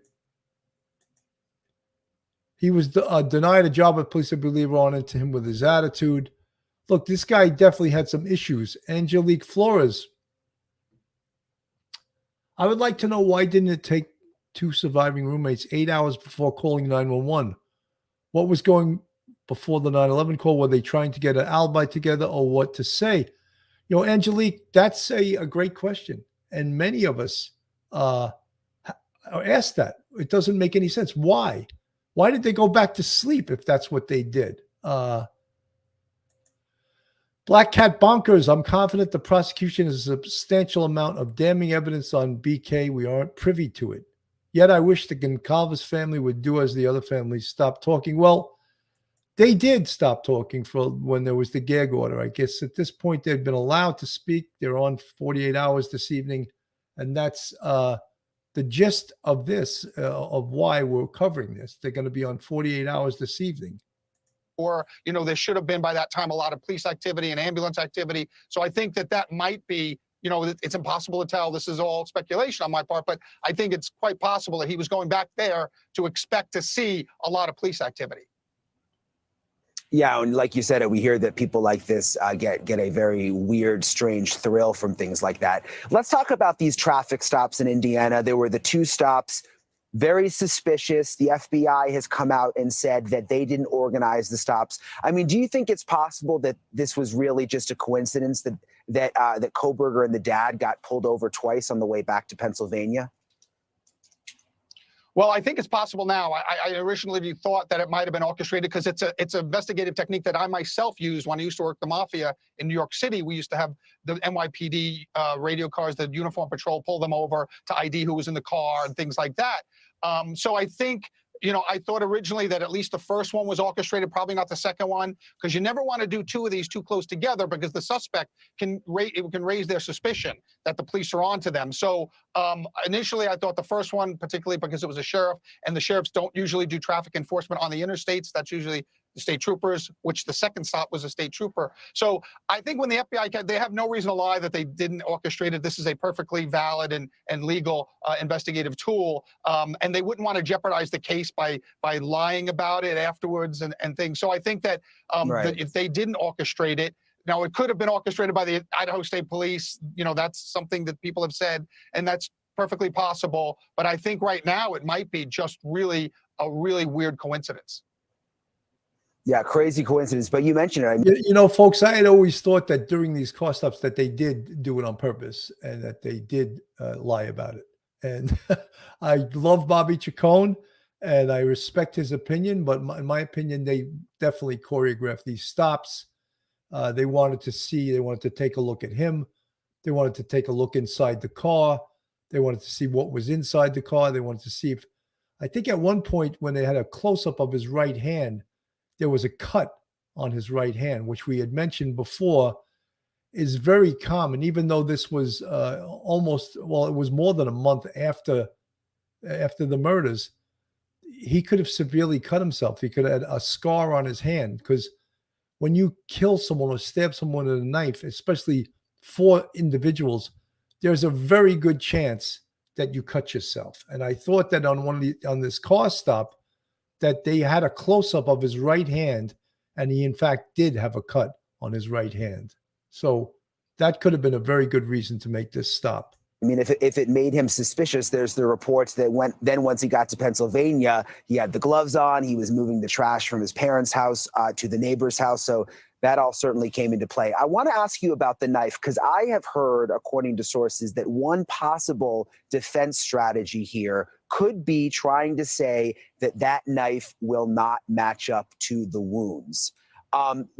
He was denied a job at police, I believe, on into him with his attitude. Look, this guy definitely had some issues. Angelique Flores. I would like to know, why didn't it take 2 surviving roommates 8 hours before calling 911? What was going before the 911 call? Were they trying to get an alibi together, or what to say? Angelique, that's a great question. And many of us are asked that. It doesn't make any sense. Why? Why did they go back to sleep if that's what they did? Black Cat Bonkers. I'm confident the prosecution has a substantial amount of damning evidence on BK. We aren't privy to it. Yet I wish the Goncalves family would do as the other families, stop talking. Well, they did stop talking for when there was the gag order. I guess at this point they've been allowed to speak. They're on 48 hours this evening. And that's the gist of this, of why we're covering this. They're going to be on 48 hours this evening. Or, there should have been by that time a lot of police activity and ambulance activity. So I think that might be, it's impossible to tell. This is all speculation on my part, but I think it's quite possible that he was going back there to expect to see a lot of police activity. Yeah, and like you said, we hear that people like this get a very weird, strange thrill from things like that. Let's talk about these traffic stops in Indiana. There were the 2 stops, very suspicious. The FBI has come out and said that they didn't organize the stops. I mean, do you think it's possible that this was really just a coincidence that Kohberger and the dad got pulled over twice on the way back to Pennsylvania? Well, I think it's possible now. I originally thought that it might have been orchestrated because it's an investigative technique that I myself used when I used to work the mafia in New York City. We used to have the NYPD radio cars, the uniform patrol, pull them over to ID who was in the car and things like that. So I think, I thought originally that at least the first one was orchestrated, probably not the second one, because you never want to do 2 of these too close together because the suspect can raise their suspicion that the police are onto them. So initially I thought the first one, particularly because it was a sheriff, and the sheriffs don't usually do traffic enforcement on the interstates. That's usually the state troopers, which the second stop was a state trooper. So I think when the FBI, they have no reason to lie that they didn't orchestrate it. This is a perfectly valid and legal investigative tool. And they wouldn't want to jeopardize the case by lying about it afterwards and things. So I think that, that if they didn't orchestrate it, now it could have been orchestrated by the Idaho State Police. That's something that people have said, and that's perfectly possible. But I think right now it might be just really a really weird coincidence. Yeah, crazy coincidence. But you mentioned it. Folks, I had always thought that during these car stops that they did do it on purpose and that they did lie about it. And I love Bobby Chacon and I respect his opinion, but in my opinion, they definitely choreographed these stops. They wanted to take a look at him. They wanted to take a look inside the car. They wanted to see what was inside the car. They wanted to see I think at one point when they had a close-up of his right hand, there was a cut on his right hand, which we had mentioned before is very common, even though this was it was more than a month after the murders. He could have severely cut himself. He could have had a scar on his hand, because when you kill someone or stab someone with a knife, especially 4 individuals, there's a very good chance that you cut yourself. And I thought that on this car stop, that they had a close-up of his right hand, and he in fact did have a cut on his right hand. So that could have been a very good reason to make this stop. I mean, if it made him suspicious, there's the reports that once he got to Pennsylvania, he had the gloves on, he was moving the trash from his parents' house to the neighbor's house. So that all certainly came into play. I want to ask you about the knife, because I have heard, according to sources, that one possible defense strategy here could be trying to say that knife will not match up to the wounds.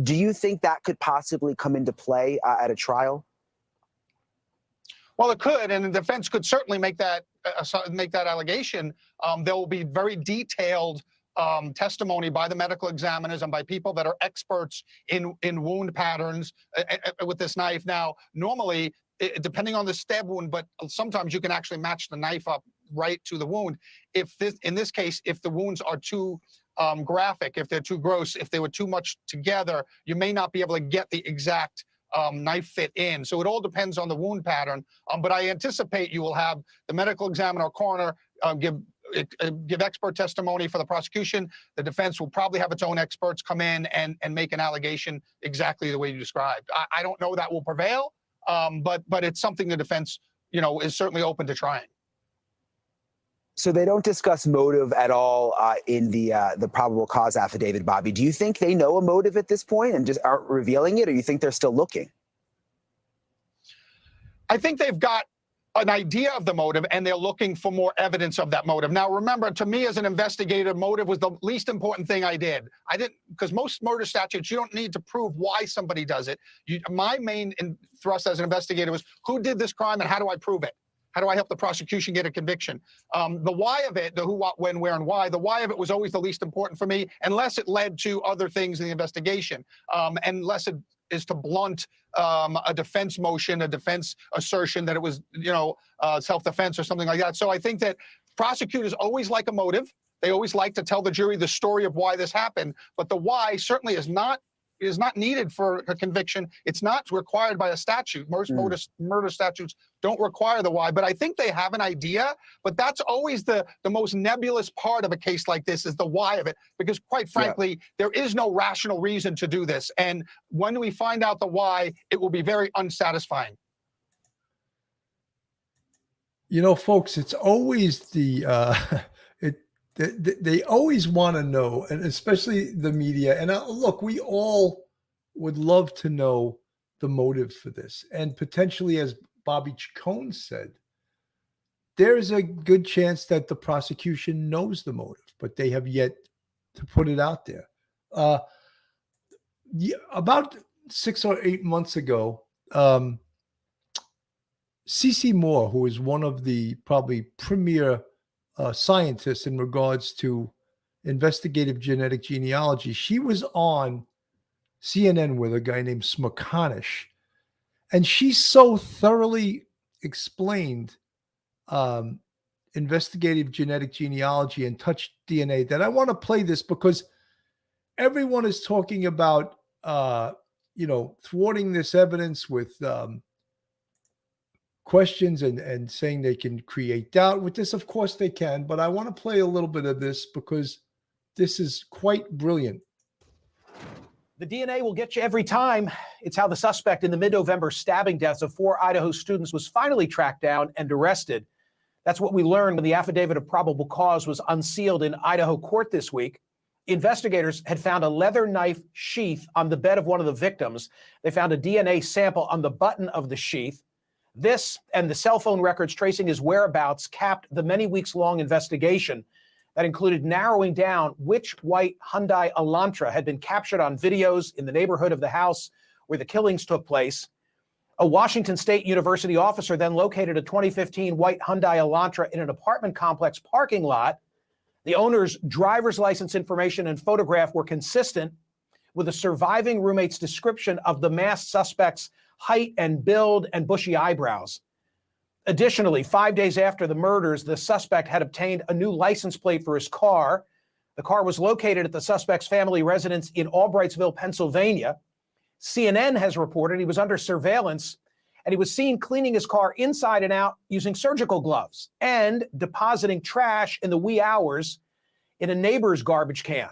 Do you think that could possibly come into play at a trial? Well, it could, and the defense could certainly make that allegation. There will be very detailed testimony by the medical examiners and by people that are experts in wound patterns with this knife. Now, normally, depending on the stab wound, but sometimes you can actually match the knife up right to the wound. In this case, if the wounds are too graphic, if they're too gross, if they were too much together, you may not be able to get the exact knife fit in. So it all depends on the wound pattern. But I anticipate you will have the medical examiner or coroner give expert testimony for the prosecution. The defense will probably have its own experts come in and make an allegation exactly the way you described. I don't know that will prevail, but it's something the defense, is certainly open to trying. So they don't discuss motive at all in the probable cause affidavit, Bobby. Do you think they know a motive at this point and just aren't revealing it, or you think they're still looking? I think they've got an idea of the motive and they're looking for more evidence of that motive. Now, remember, to me as an investigator, motive was the least important thing I did. Because most murder statutes, you don't need to prove why somebody does it. My main thrust as an investigator was, who did this crime and how do I prove it? How do I help the prosecution get a conviction? The why of it, the who, what, when, where, and why, the why of it was always the least important for me, unless it led to other things in the investigation, unless it is to blunt a defense motion, a defense assertion that it was, self-defense or something like that. So I think that prosecutors always like a motive. They always like to tell the jury the story of why this happened, but the why certainly is not is not needed for a conviction. It's not required by a statute. Most murder statutes don't require the why, but I think they have an idea. But that's always the most nebulous part of a case like this, is the why of it, because quite frankly, there is no rational reason to do this. And when we find out the why, it will be very unsatisfying. You know, folks, it's always they always want to know, and especially the media. And look, we all would love to know the motive for this. And potentially, as Bobby Chacon said, there's a good chance that the prosecution knows the motive, but they have yet to put it out there. About 6 or 8 months ago, C.C. Moore, who is one of the probably premier scientists in regards to investigative genetic genealogy, she was on CNN with a guy named Smerconish, and she so thoroughly explained investigative genetic genealogy and touched DNA that I want to play this, because everyone is talking about thwarting this evidence with questions and saying they can create doubt with this. Of course they can, but I want to play a little bit of this because this is quite brilliant. The DNA will get you every time. It's how the suspect in the mid-November stabbing deaths of 4 Idaho students was finally tracked down and arrested. That's what we learned when the affidavit of probable cause was unsealed in Idaho court this week. Investigators had found a leather knife sheath on the bed of one of the victims. They found a DNA sample on the button of the sheath. This and the cell phone records tracing his whereabouts capped the many weeks-long investigation that included narrowing down which white Hyundai Elantra had been captured on videos in the neighborhood of the house where the killings took place. A Washington State University officer then located a 2015 white Hyundai Elantra in an apartment complex parking lot. The owner's driver's license information and photograph were consistent with a surviving roommate's description of the masked suspect's height and build and bushy eyebrows. Additionally, 5 days after the murders, the suspect had obtained a new license plate for his car. The car was located at the suspect's family residence in Albrightsville, Pennsylvania. CNN has reported he was under surveillance and he was seen cleaning his car inside and out using surgical gloves and depositing trash in the wee hours in a neighbor's garbage can.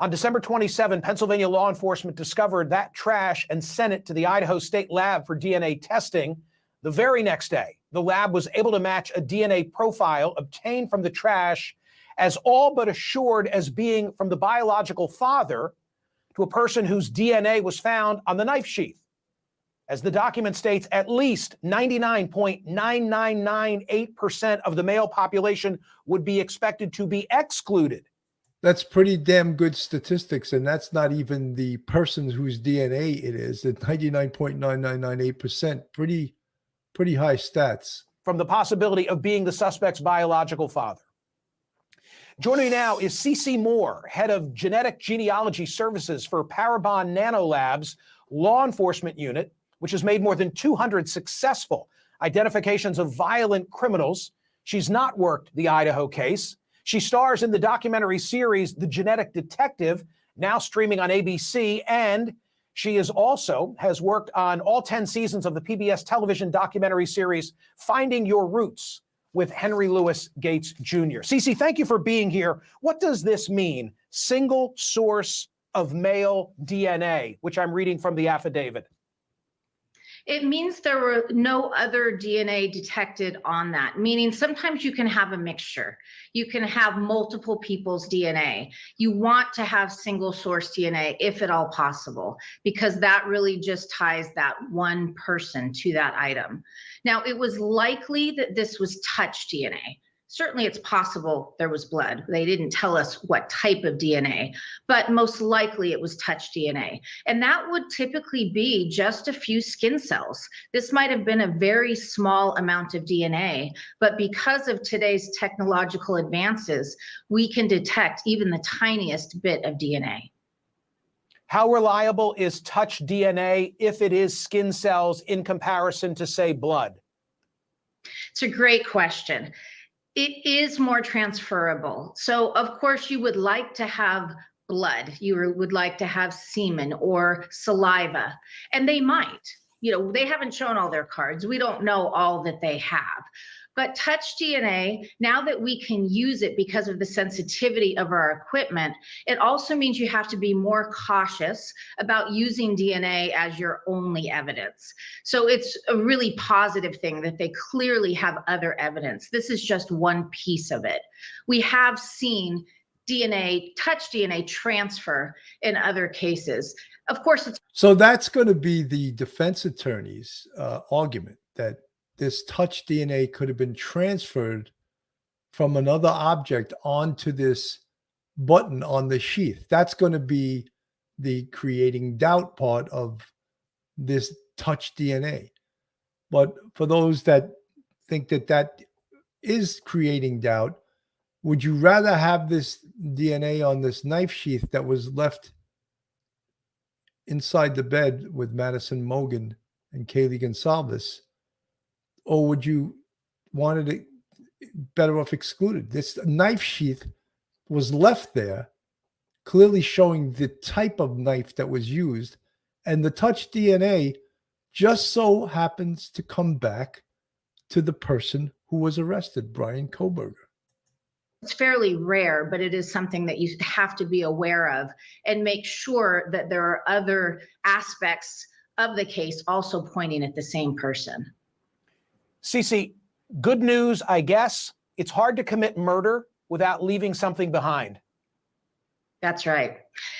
On December 27, Pennsylvania law enforcement discovered that trash and sent it to the Idaho State Lab for DNA testing. The very next day, the lab was able to match a DNA profile obtained from the trash as all but assured as being from the biological father to a person whose DNA was found on the knife sheath. As the document states, at least 99.9998% of the male population would be expected to be excluded. That's pretty damn good statistics, and that's not even the person whose DNA it is. At 99.9998%, pretty high stats. From the possibility of being the suspect's biological father. Joining me now is C.C. Moore, head of genetic genealogy services for Parabon Nanolabs Law Enforcement Unit, which has made more than 200 successful identifications of violent criminals. She's not worked the Idaho case. She stars in the documentary series The Genetic Detective, now streaming on ABC, and she has worked on all 10 seasons of the PBS television documentary series Finding Your Roots with Henry Louis Gates Jr. Cece, thank you for being here. What does this mean? Single source of male DNA, which I'm reading from the affidavit. It means there were no other DNA detected on that, meaning sometimes you can have a mixture. You can have multiple people's DNA. You want to have single source DNA if at all possible, because that really just ties that one person to that item. Now, it was likely that this was touch DNA. Certainly it's possible there was blood. They didn't tell us what type of DNA, but most likely it was touch DNA. And that would typically be just a few skin cells. This might have been a very small amount of DNA, but because of today's technological advances, we can detect even the tiniest bit of DNA. How reliable is touch DNA if it is skin cells in comparison to, say, blood? It's a great question. It is more transferable. So of course you would like to have blood. You would like to have semen or saliva, and they might. They haven't shown all their cards. We don't know all that they have. But touch DNA, now that we can use it because of the sensitivity of our equipment, it also means you have to be more cautious about using DNA as your only evidence. So it's a really positive thing that they clearly have other evidence. This is just one piece of it. We have seen touch DNA transfer in other cases. Of course, so that's going to be the defense attorney's argument, that this touch DNA could have been transferred from another object onto this button on the sheath. That's going to be the creating doubt part of this touch DNA. But for those that think that that is creating doubt, would you rather have this DNA on this knife sheath that was left inside the bed with Madison, Mogen, and Kaylee Goncalves, or would you wanted it better off excluded? This knife sheath was left there, clearly showing the type of knife that was used, and the touch DNA just so happens to come back to the person who was arrested, Brian Koberger. It's fairly rare, but it is something that you have to be aware of and make sure that there are other aspects of the case also pointing at the same person. Cece, good news, I guess. It's hard to commit murder without leaving something behind. That's right.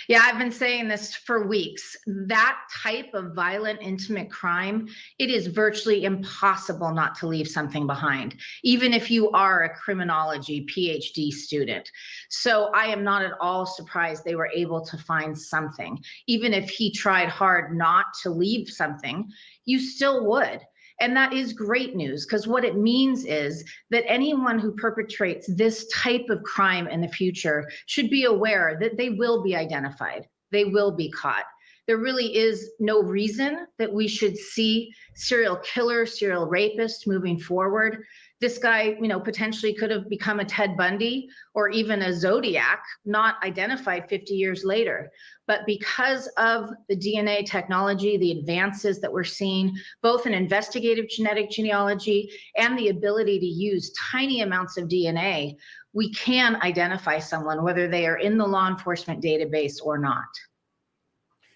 Yeah, I've been saying this for weeks. That type of violent, intimate crime, it is virtually impossible not to leave something behind, even if you are a criminology PhD student. So I am not at all surprised they were able to find something. Even if he tried hard not to leave something, you still would. And that is great news, because what it means is that anyone who perpetrates this type of crime in the future should be aware that they will be identified. They will be caught. There really is no reason that we should see serial killers, serial rapists moving forward. This guy, potentially could have become a Ted Bundy or even a Zodiac, not identified 50 years later. But because of the DNA technology, the advances that we're seeing, both in investigative genetic genealogy and the ability to use tiny amounts of DNA, we can identify someone, whether they are in the law enforcement database or not.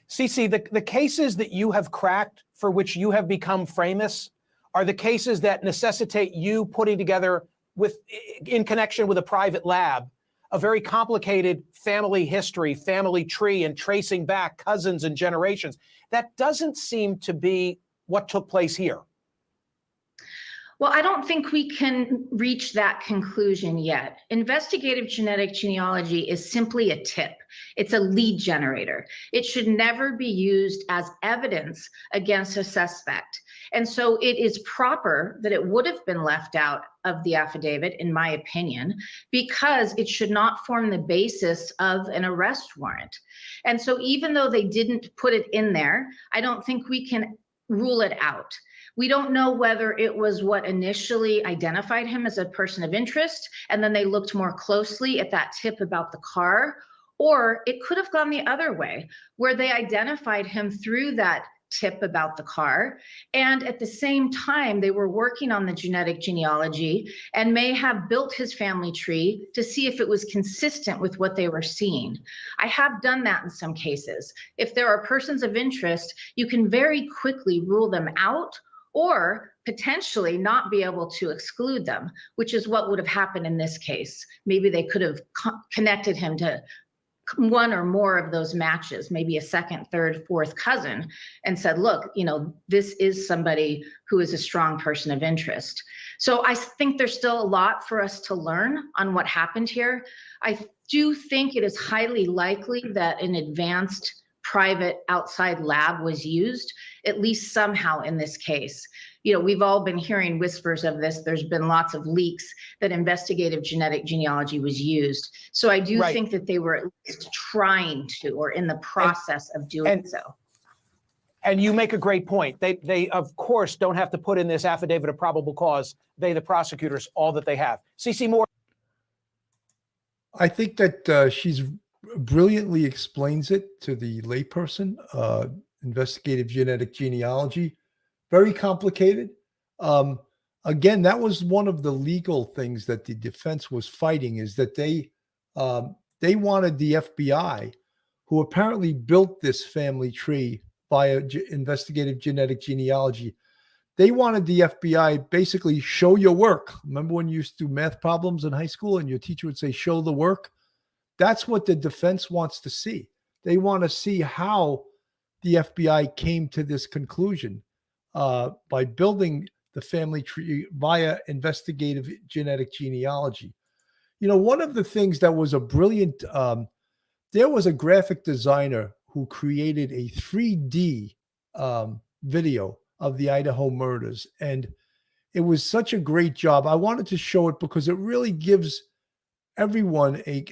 Cece, the cases that you have cracked, for which you have become famous, are the cases that necessitate you putting together, in connection with a private lab, a very complicated family history, family tree, and tracing back cousins and generations. That doesn't seem to be what took place here. Well, I don't think we can reach that conclusion yet. Investigative genetic genealogy is simply a tip. It's a lead generator. It should never be used as evidence against a suspect. And so it is proper that it would have been left out of the affidavit, in my opinion, because it should not form the basis of an arrest warrant. And so even though they didn't put it in there, I don't think we can rule it out. We don't know whether it was what initially identified him as a person of interest, and then they looked more closely at that tip about the car, or it could have gone the other way, where they identified him through that tip about the car, and at the same time they were working on the genetic genealogy and may have built his family tree to see if it was consistent with what they were seeing. I have done that in some cases. If there are persons of interest, you can very quickly rule them out or potentially not be able to exclude them, which is what would have happened in this case. Maybe they could have connected him to one or more of those matches, maybe a second, third, fourth cousin, and said, look, this is somebody who is a strong person of interest. So I think there's still a lot for us to learn on what happened here. I do think it is highly likely that an advanced private outside lab was used, at least somehow in this case. We've all been hearing whispers of this. There's been lots of leaks that investigative genetic genealogy was used. So I do think that they were at least trying to, or in the process of doing so. And you make a great point. They of course don't have to put in this affidavit of probable cause. They, the prosecutors, all that they have. Cece Moore. I think that she's brilliantly explains it to the layperson. Investigative genetic genealogy, very complicated. Again, that was one of the legal things that the defense was fighting, is that they wanted the FBI, who apparently built this family tree via investigative genetic genealogy. They wanted the FBI basically show your work. Remember when you used to do math problems in high school and your teacher would say, show the work? That's what the defense wants to see. They want to see how the FBI came to this conclusion by building the family tree via investigative genetic genealogy. You know, one of the things that was a brilliant, there was a graphic designer who created a 3D video of the Idaho murders. And it was such a great job. I wanted to show it because it really gives everyone a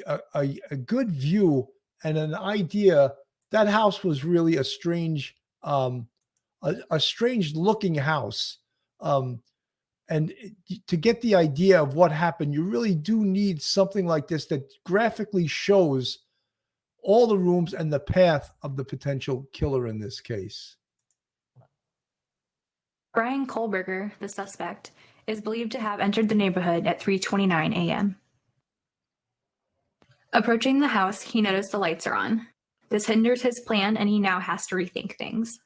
good view and an idea. That house was really a strange looking house. And to get the idea of what happened, you really do need something like this that graphically shows all the rooms and the path of the potential killer in this case. Brian Kohlberger, the suspect, is believed to have entered the neighborhood at 3:29 a.m. Approaching the house, he noticed the lights are on. This hinders his plan, and he now has to rethink things.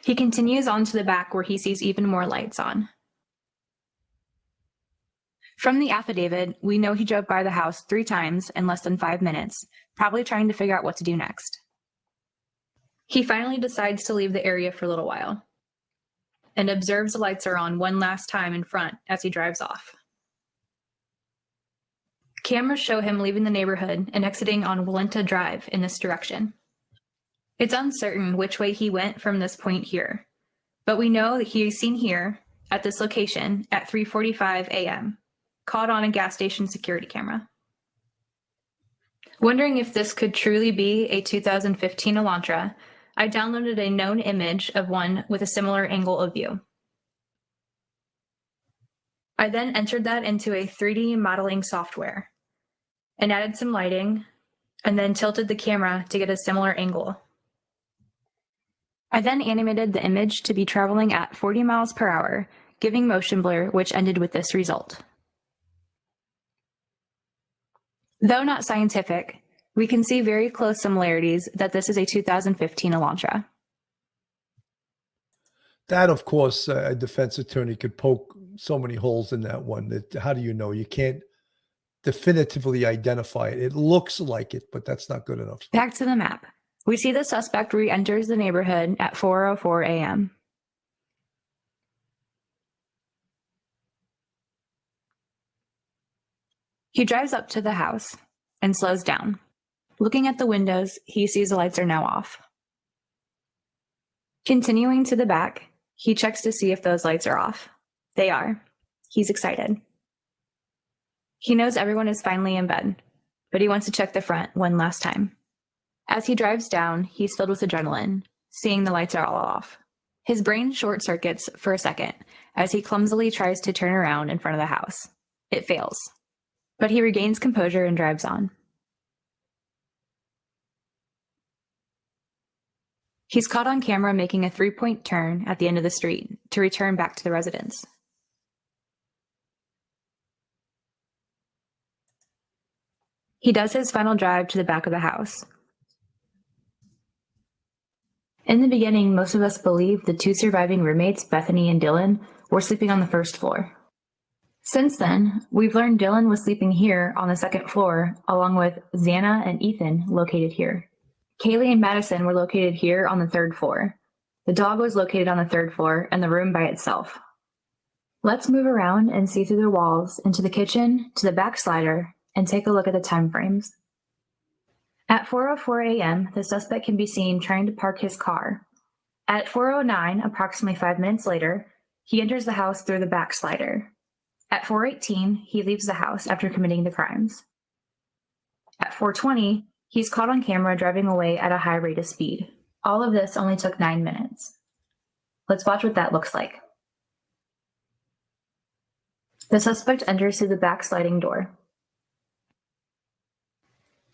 He continues on to the back where he sees even more lights on. From the affidavit, we know he drove by the house 3 times in less than 5 minutes, probably trying to figure out what to do next. He finally decides to leave the area for a little while and observes the lights are on one last time in front as he drives off. Cameras show him leaving the neighborhood and exiting on Walenta Drive in this direction. It's uncertain which way he went from this point here, but we know that he is seen here at this location at 3:45 a.m., caught on a gas station security camera. Wondering if this could truly be a 2015 Elantra, I downloaded a known image of one with a similar angle of view. I then entered that into a 3D modeling software and added some lighting and then tilted the camera to get a similar angle. I then animated the image to be traveling at 40 miles per hour, giving motion blur, which ended with this result. Though not scientific, we can see very close similarities that this is a 2015 Elantra. That, of course, a defense attorney could poke so many holes in that one. That, how do you know? You can't definitively identify it. It looks like it, but that's not good enough. Back to the map. We see the suspect re-enters the neighborhood at 4:04 a.m. He drives up to the house and slows down. Looking at the windows, he sees the lights are now off. Continuing to the back, he checks to see if those lights are off. They are. He's excited. He knows everyone is finally in bed, but he wants to check the front one last time. As he drives down, he's filled with adrenaline, seeing the lights are all off. His brain short circuits for a second as he clumsily tries to turn around in front of the house. It fails, but he regains composure and drives on. He's caught on camera making a 3-point turn at the end of the street to return back to the residence. He does his final drive to the back of the house. In the beginning, most of us believed the 2 surviving roommates, Bethany and Dylan, were sleeping on the first floor. Since then, we've learned Dylan was sleeping here on the second floor, along with Xana and Ethan located here. Kaylee and Madison were located here on the 3rd floor. The dog was located on the 3rd floor and the room by itself. Let's move around and see through the walls into the kitchen, to the back slider, and take a look at the time frames. At 4:04 a.m., the suspect can be seen trying to park his car. At 4:09, approximately 5 minutes later, he enters the house through the back slider. At 4:18, he leaves the house after committing the crimes. At 4:20, he's caught on camera driving away at a high rate of speed. All of this only took 9 minutes. Let's watch what that looks like. The suspect enters through the back sliding door.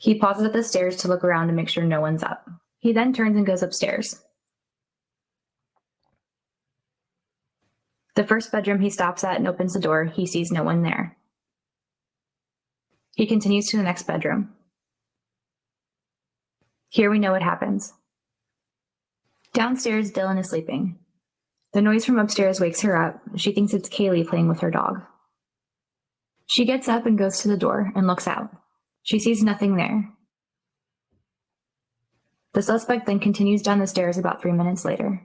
He pauses at the stairs to look around to make sure no one's up. He then turns and goes upstairs. The first bedroom he stops at and opens the door. He sees no one there. He continues to the next bedroom. Here we know what happens. Downstairs, Dylan is sleeping. The noise from upstairs wakes her up. She thinks it's Kaylee playing with her dog. She gets up and goes to the door and looks out. She sees nothing there. The suspect then continues down the stairs about 3 minutes later.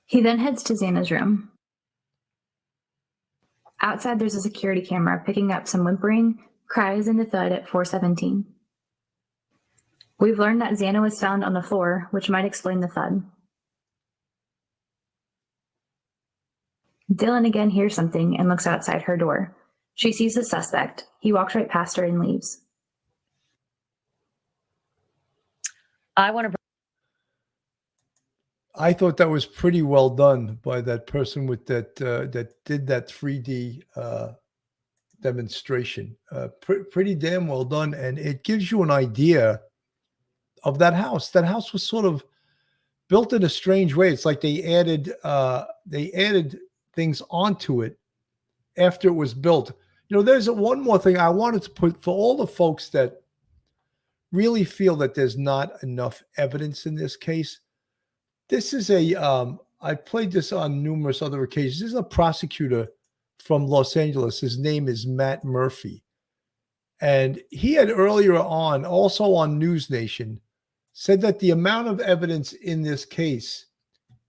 He then heads to Xana's room. Outside, there's a security camera picking up some whimpering, cries, and a thud at 4:17. We've learned that Xana was found on the floor, which might explain the thud. Dylan again hears something and looks outside her door. She sees the suspect. He walks right past her and leaves. I thought that was pretty well done by that person with that that did that 3D demonstration. Pretty damn well done, and it gives you an idea of that house. That house was sort of built in a strange way. It's like they added things onto it after it was built. You know, there's one more thing I wanted to put for all the folks that really feel that there's not enough evidence in this case. This is I played this on numerous other occasions. This is a prosecutor from Los Angeles. His name is Matt Murphy. And he had earlier on, also on News Nation, said that the amount of evidence in this case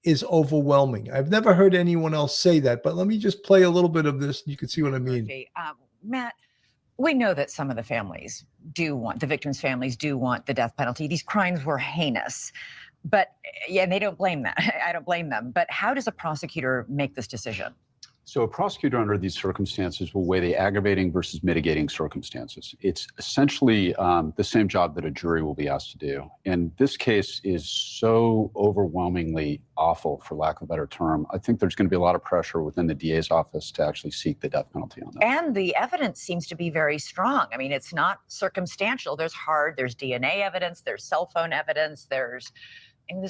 is overwhelming. I've never heard anyone else say that, but let me just play a little bit of this and you can see what I mean. Matt, we know that some of the families do want, the victims' families do want the death penalty. These crimes were heinous. But yeah, they don't blame that. I don't blame them. But how does a prosecutor make this decision? So a prosecutor under these circumstances will weigh the aggravating versus mitigating circumstances. It's essentially the same job that a jury will be asked to do. And this case is so overwhelmingly awful, for lack of a better term. I think there's going to be a lot of pressure within the DA's office to actually seek the death penalty on that. And the evidence seems to be very strong. I mean, it's not circumstantial. There's DNA evidence, there's cell phone evidence, there's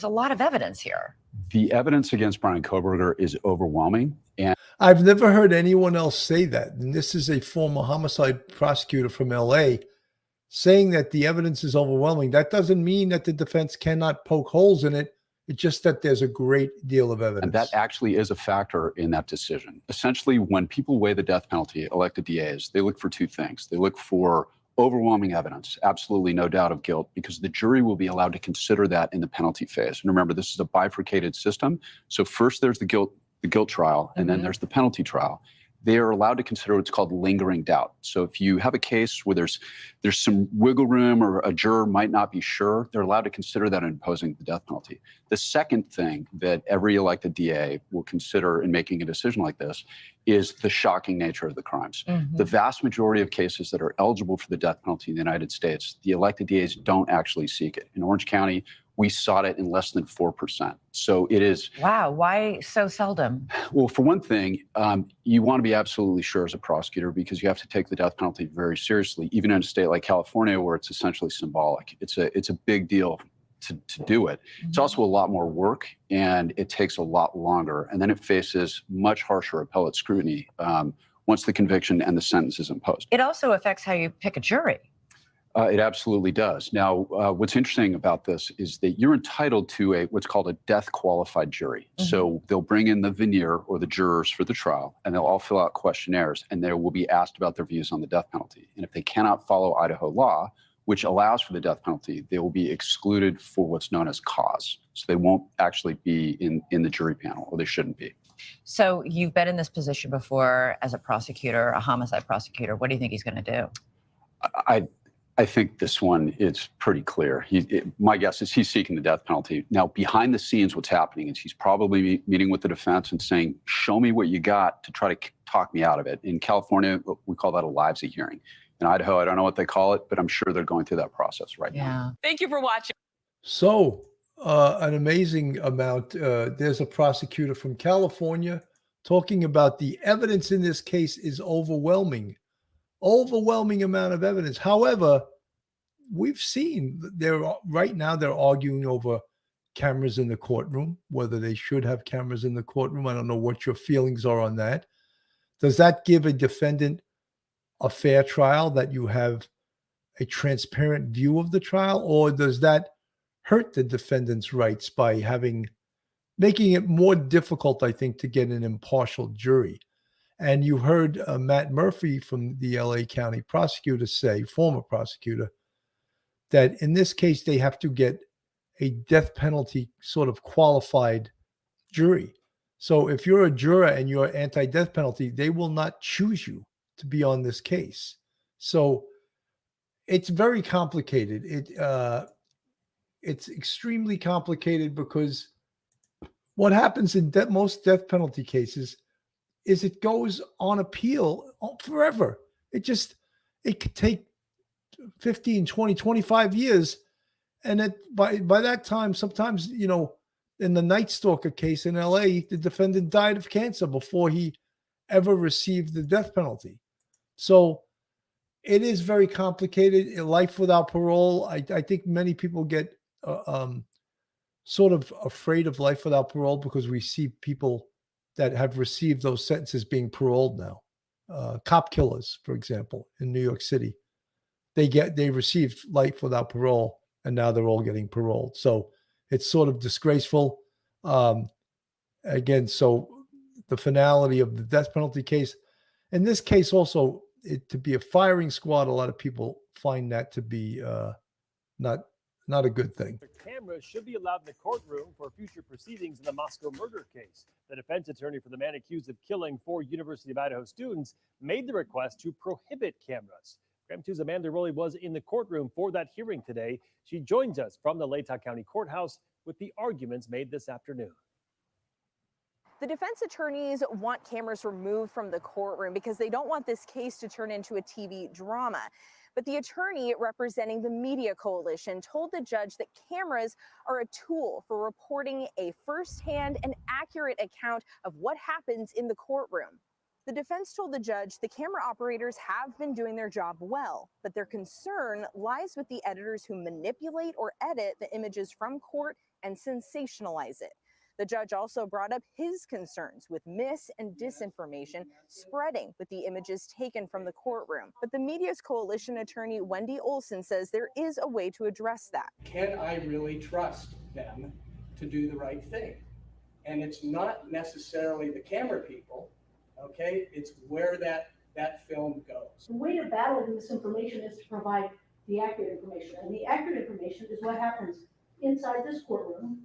a lot of evidence here. The evidence against Brian Kohberger is overwhelming. And I've never heard anyone else say that. And this is a former homicide prosecutor from LA saying that the evidence is overwhelming. That doesn't mean that the defense cannot poke holes in it. It's just that there's a great deal of evidence. And that actually is a factor in that decision. Essentially, when people weigh the death penalty, elected DAs, they look for two things. They look for overwhelming evidence, absolutely no doubt of guilt, because the jury will be allowed to consider that in the penalty phase. And remember, this is a bifurcated system. So first there's the guilt trial, and then there's the penalty trial. They are allowed to consider what's called lingering doubt. So if you have a case where there's some wiggle room or a juror might not be sure, they're allowed to consider that in imposing the death penalty. The second thing that every elected DA will consider in making a decision like this is the shocking nature of the crimes. The vast majority of cases that are eligible for the death penalty in the United States, the elected DAs don't actually seek it. In Orange County, we sought it in less than 4%. So it is. Wow, why so seldom? Well, for one thing, you want to be absolutely sure as a prosecutor because you have to take the death penalty very seriously, even in a state like California where it's essentially symbolic. It's a big deal to do it. It's also a lot more work and it takes a lot longer. And then it faces much harsher appellate scrutiny once the conviction and the sentence is imposed. It also affects how you pick a jury. It absolutely does. Now, what's interesting about this is that you're entitled to what's called a death qualified jury. So they'll bring in the veneer or the jurors for the trial, and they'll all fill out questionnaires, and they will be asked about their views on the death penalty. And if they cannot follow Idaho law, which allows for the death penalty, they will be excluded for what's known as cause. So they won't actually be in the jury panel, or they shouldn't be. So you've been in this position before as a prosecutor, a homicide prosecutor. What do you think he's going to do? I think this one is pretty clear. My guess is he's seeking the death penalty. Now, behind the scenes, what's happening is he's probably meeting with the defense and saying, show me what you got to try to talk me out of it. In California, we call that a livesy hearing. In Idaho, I don't know what they call it, but I'm sure they're going through that process right now. Thank you for watching. So an amazing amount. There's a prosecutor from California, talking about the evidence in this case is overwhelming amount of evidence. However, we've seen right now they're arguing over cameras in the courtroom, whether they should have cameras in the courtroom. I don't know what your feelings are on that. Does that give a defendant a fair trial, that you have a transparent view of the trial, or does that hurt the defendant's rights by making it more difficult, I think, to get an impartial jury? And you heard Matt Murphy from the LA County prosecutor say, former prosecutor, that in this case, they have to get a death penalty sort of qualified jury. So if you're a juror and you're anti-death penalty, they will not choose you to be on this case. So it's very complicated. It's extremely complicated, because what happens in most death penalty cases is it goes on appeal forever. It could take 15, 20, 25 years. And by that time, sometimes, in the Night Stalker case in LA, the defendant died of cancer before he ever received the death penalty. So it is very complicated. Life without parole. I think many people get sort of afraid of life without parole, because we see people that have received those sentences being paroled now. Cop killers, for example, in New York City, they received life without parole, and now they're all getting paroled. So it's sort of disgraceful. Again, so the finality of the death penalty case, in this case also, to be a firing squad, a lot of people find that to be not a good thing. Cameras should be allowed in the courtroom for future proceedings in the Moscow murder case. The defense attorney for the man accused of killing 4 University of Idaho students made the request to prohibit cameras. Graham 2's Amanda Rowley was in the courtroom for that hearing today. She joins us from the Latah County Courthouse with the arguments made this afternoon. The defense attorneys want cameras removed from the courtroom because they don't want this case to turn into a TV drama. But the attorney representing the Media Coalition told the judge that cameras are a tool for reporting a firsthand and accurate account of what happens in the courtroom. The defense told the judge the camera operators have been doing their job well, but their concern lies with the editors who manipulate or edit the images from court and sensationalize it. The judge also brought up his concerns with mis- and disinformation spreading with the images taken from the courtroom. But the Media's Coalition attorney Wendy Olson says there is a way to address that. Can I really trust them to do the right thing? And it's not necessarily the camera people, okay? It's where that film goes. The way to battle misinformation is to provide the accurate information. And the accurate information is what happens inside this courtroom,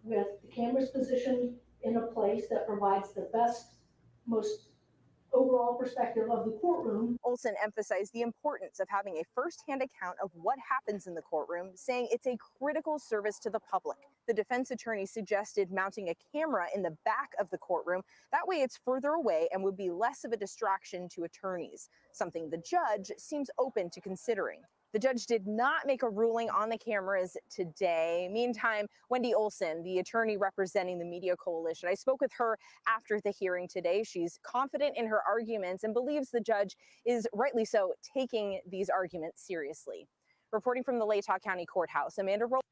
with the cameras positioned in a place that provides the best, most overall perspective of the courtroom. Olson emphasized the importance of having a firsthand account of what happens in the courtroom, saying it's a critical service to the public. The defense attorney suggested mounting a camera in the back of the courtroom. That way it's further away and would be less of a distraction to attorneys, something the judge seems open to considering. The judge did not make a ruling on the cameras today. Meantime, Wendy Olson, the attorney representing the Media Coalition, I spoke with her after the hearing today. She's confident in her arguments and believes the judge is, rightly so, taking these arguments seriously. Reporting from the Latah County Courthouse, Amanda Rowley.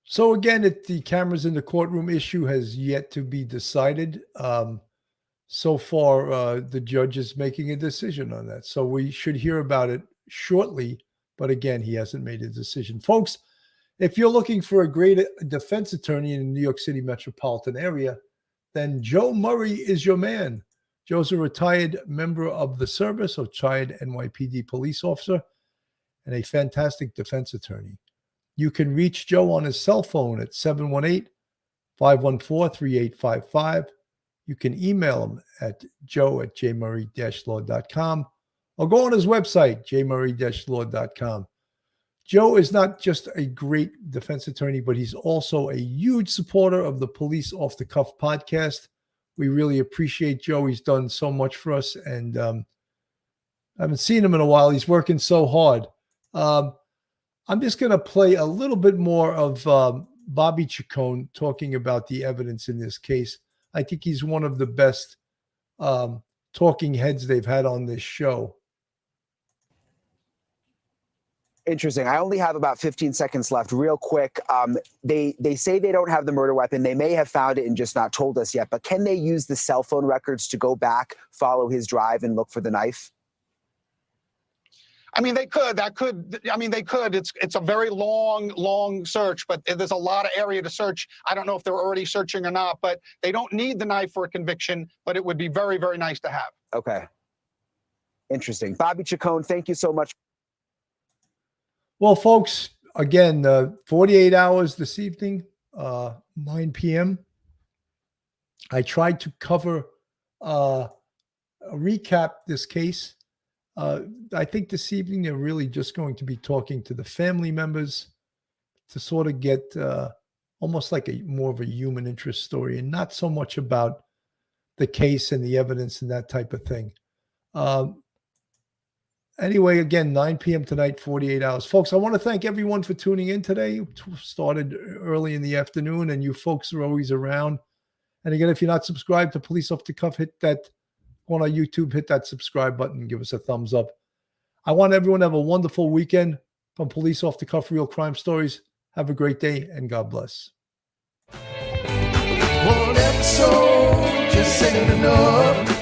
So again, the cameras in the courtroom issue has yet to be decided. So far, the judge is making a decision on that. So we should hear about it shortly, but again, he hasn't made a decision. Folks, if you're looking for a great defense attorney in the New York City metropolitan area, then Joe Murray is your man. Joe's a retired member of the service, a retired NYPD police officer, and a fantastic defense attorney. You can reach Joe on his cell phone at 718-514-3855. You can email him at joe@jmurray-law.com. or go on his website, jmurray-law.com. Joe is not just a great defense attorney, but he's also a huge supporter of the Police Off the Cuff podcast. We really appreciate Joe. He's done so much for us, and I haven't seen him in a while. He's working so hard. I'm just going to play a little bit more of Bobby Chacon talking about the evidence in this case. I think he's one of the best talking heads they've had on this show. Interesting. I only have about 15 seconds left. Real quick, they say they don't have the murder weapon. They may have found it and just not told us yet. But can they use the cell phone records to go back, follow his drive, and look for the knife? I mean, they could. They could. It's a very long search, but there's a lot of area to search. I don't know if they're already searching or not, but they don't need the knife for a conviction, but it would be very, very nice to have. Okay. Interesting. Bobby Chacon, thank you so much. Well, folks, again, 48 hours this evening, 9 p.m. I tried to cover, recap this case. I think this evening they're really just going to be talking to the family members to sort of get almost like more of a human interest story and not so much about the case and the evidence and that type of thing. Anyway, again, 9 p.m. tonight, 48 hours. Folks, I want to thank everyone for tuning in today. Started early in the afternoon, and you folks are always around. And again, if you're not subscribed to Police Off the Cuff, hit that on our YouTube, hit that subscribe button and give us a thumbs up. I want everyone to have a wonderful weekend from Police Off the Cuff Real Crime Stories. Have a great day, and God bless. One episode just ain't enough.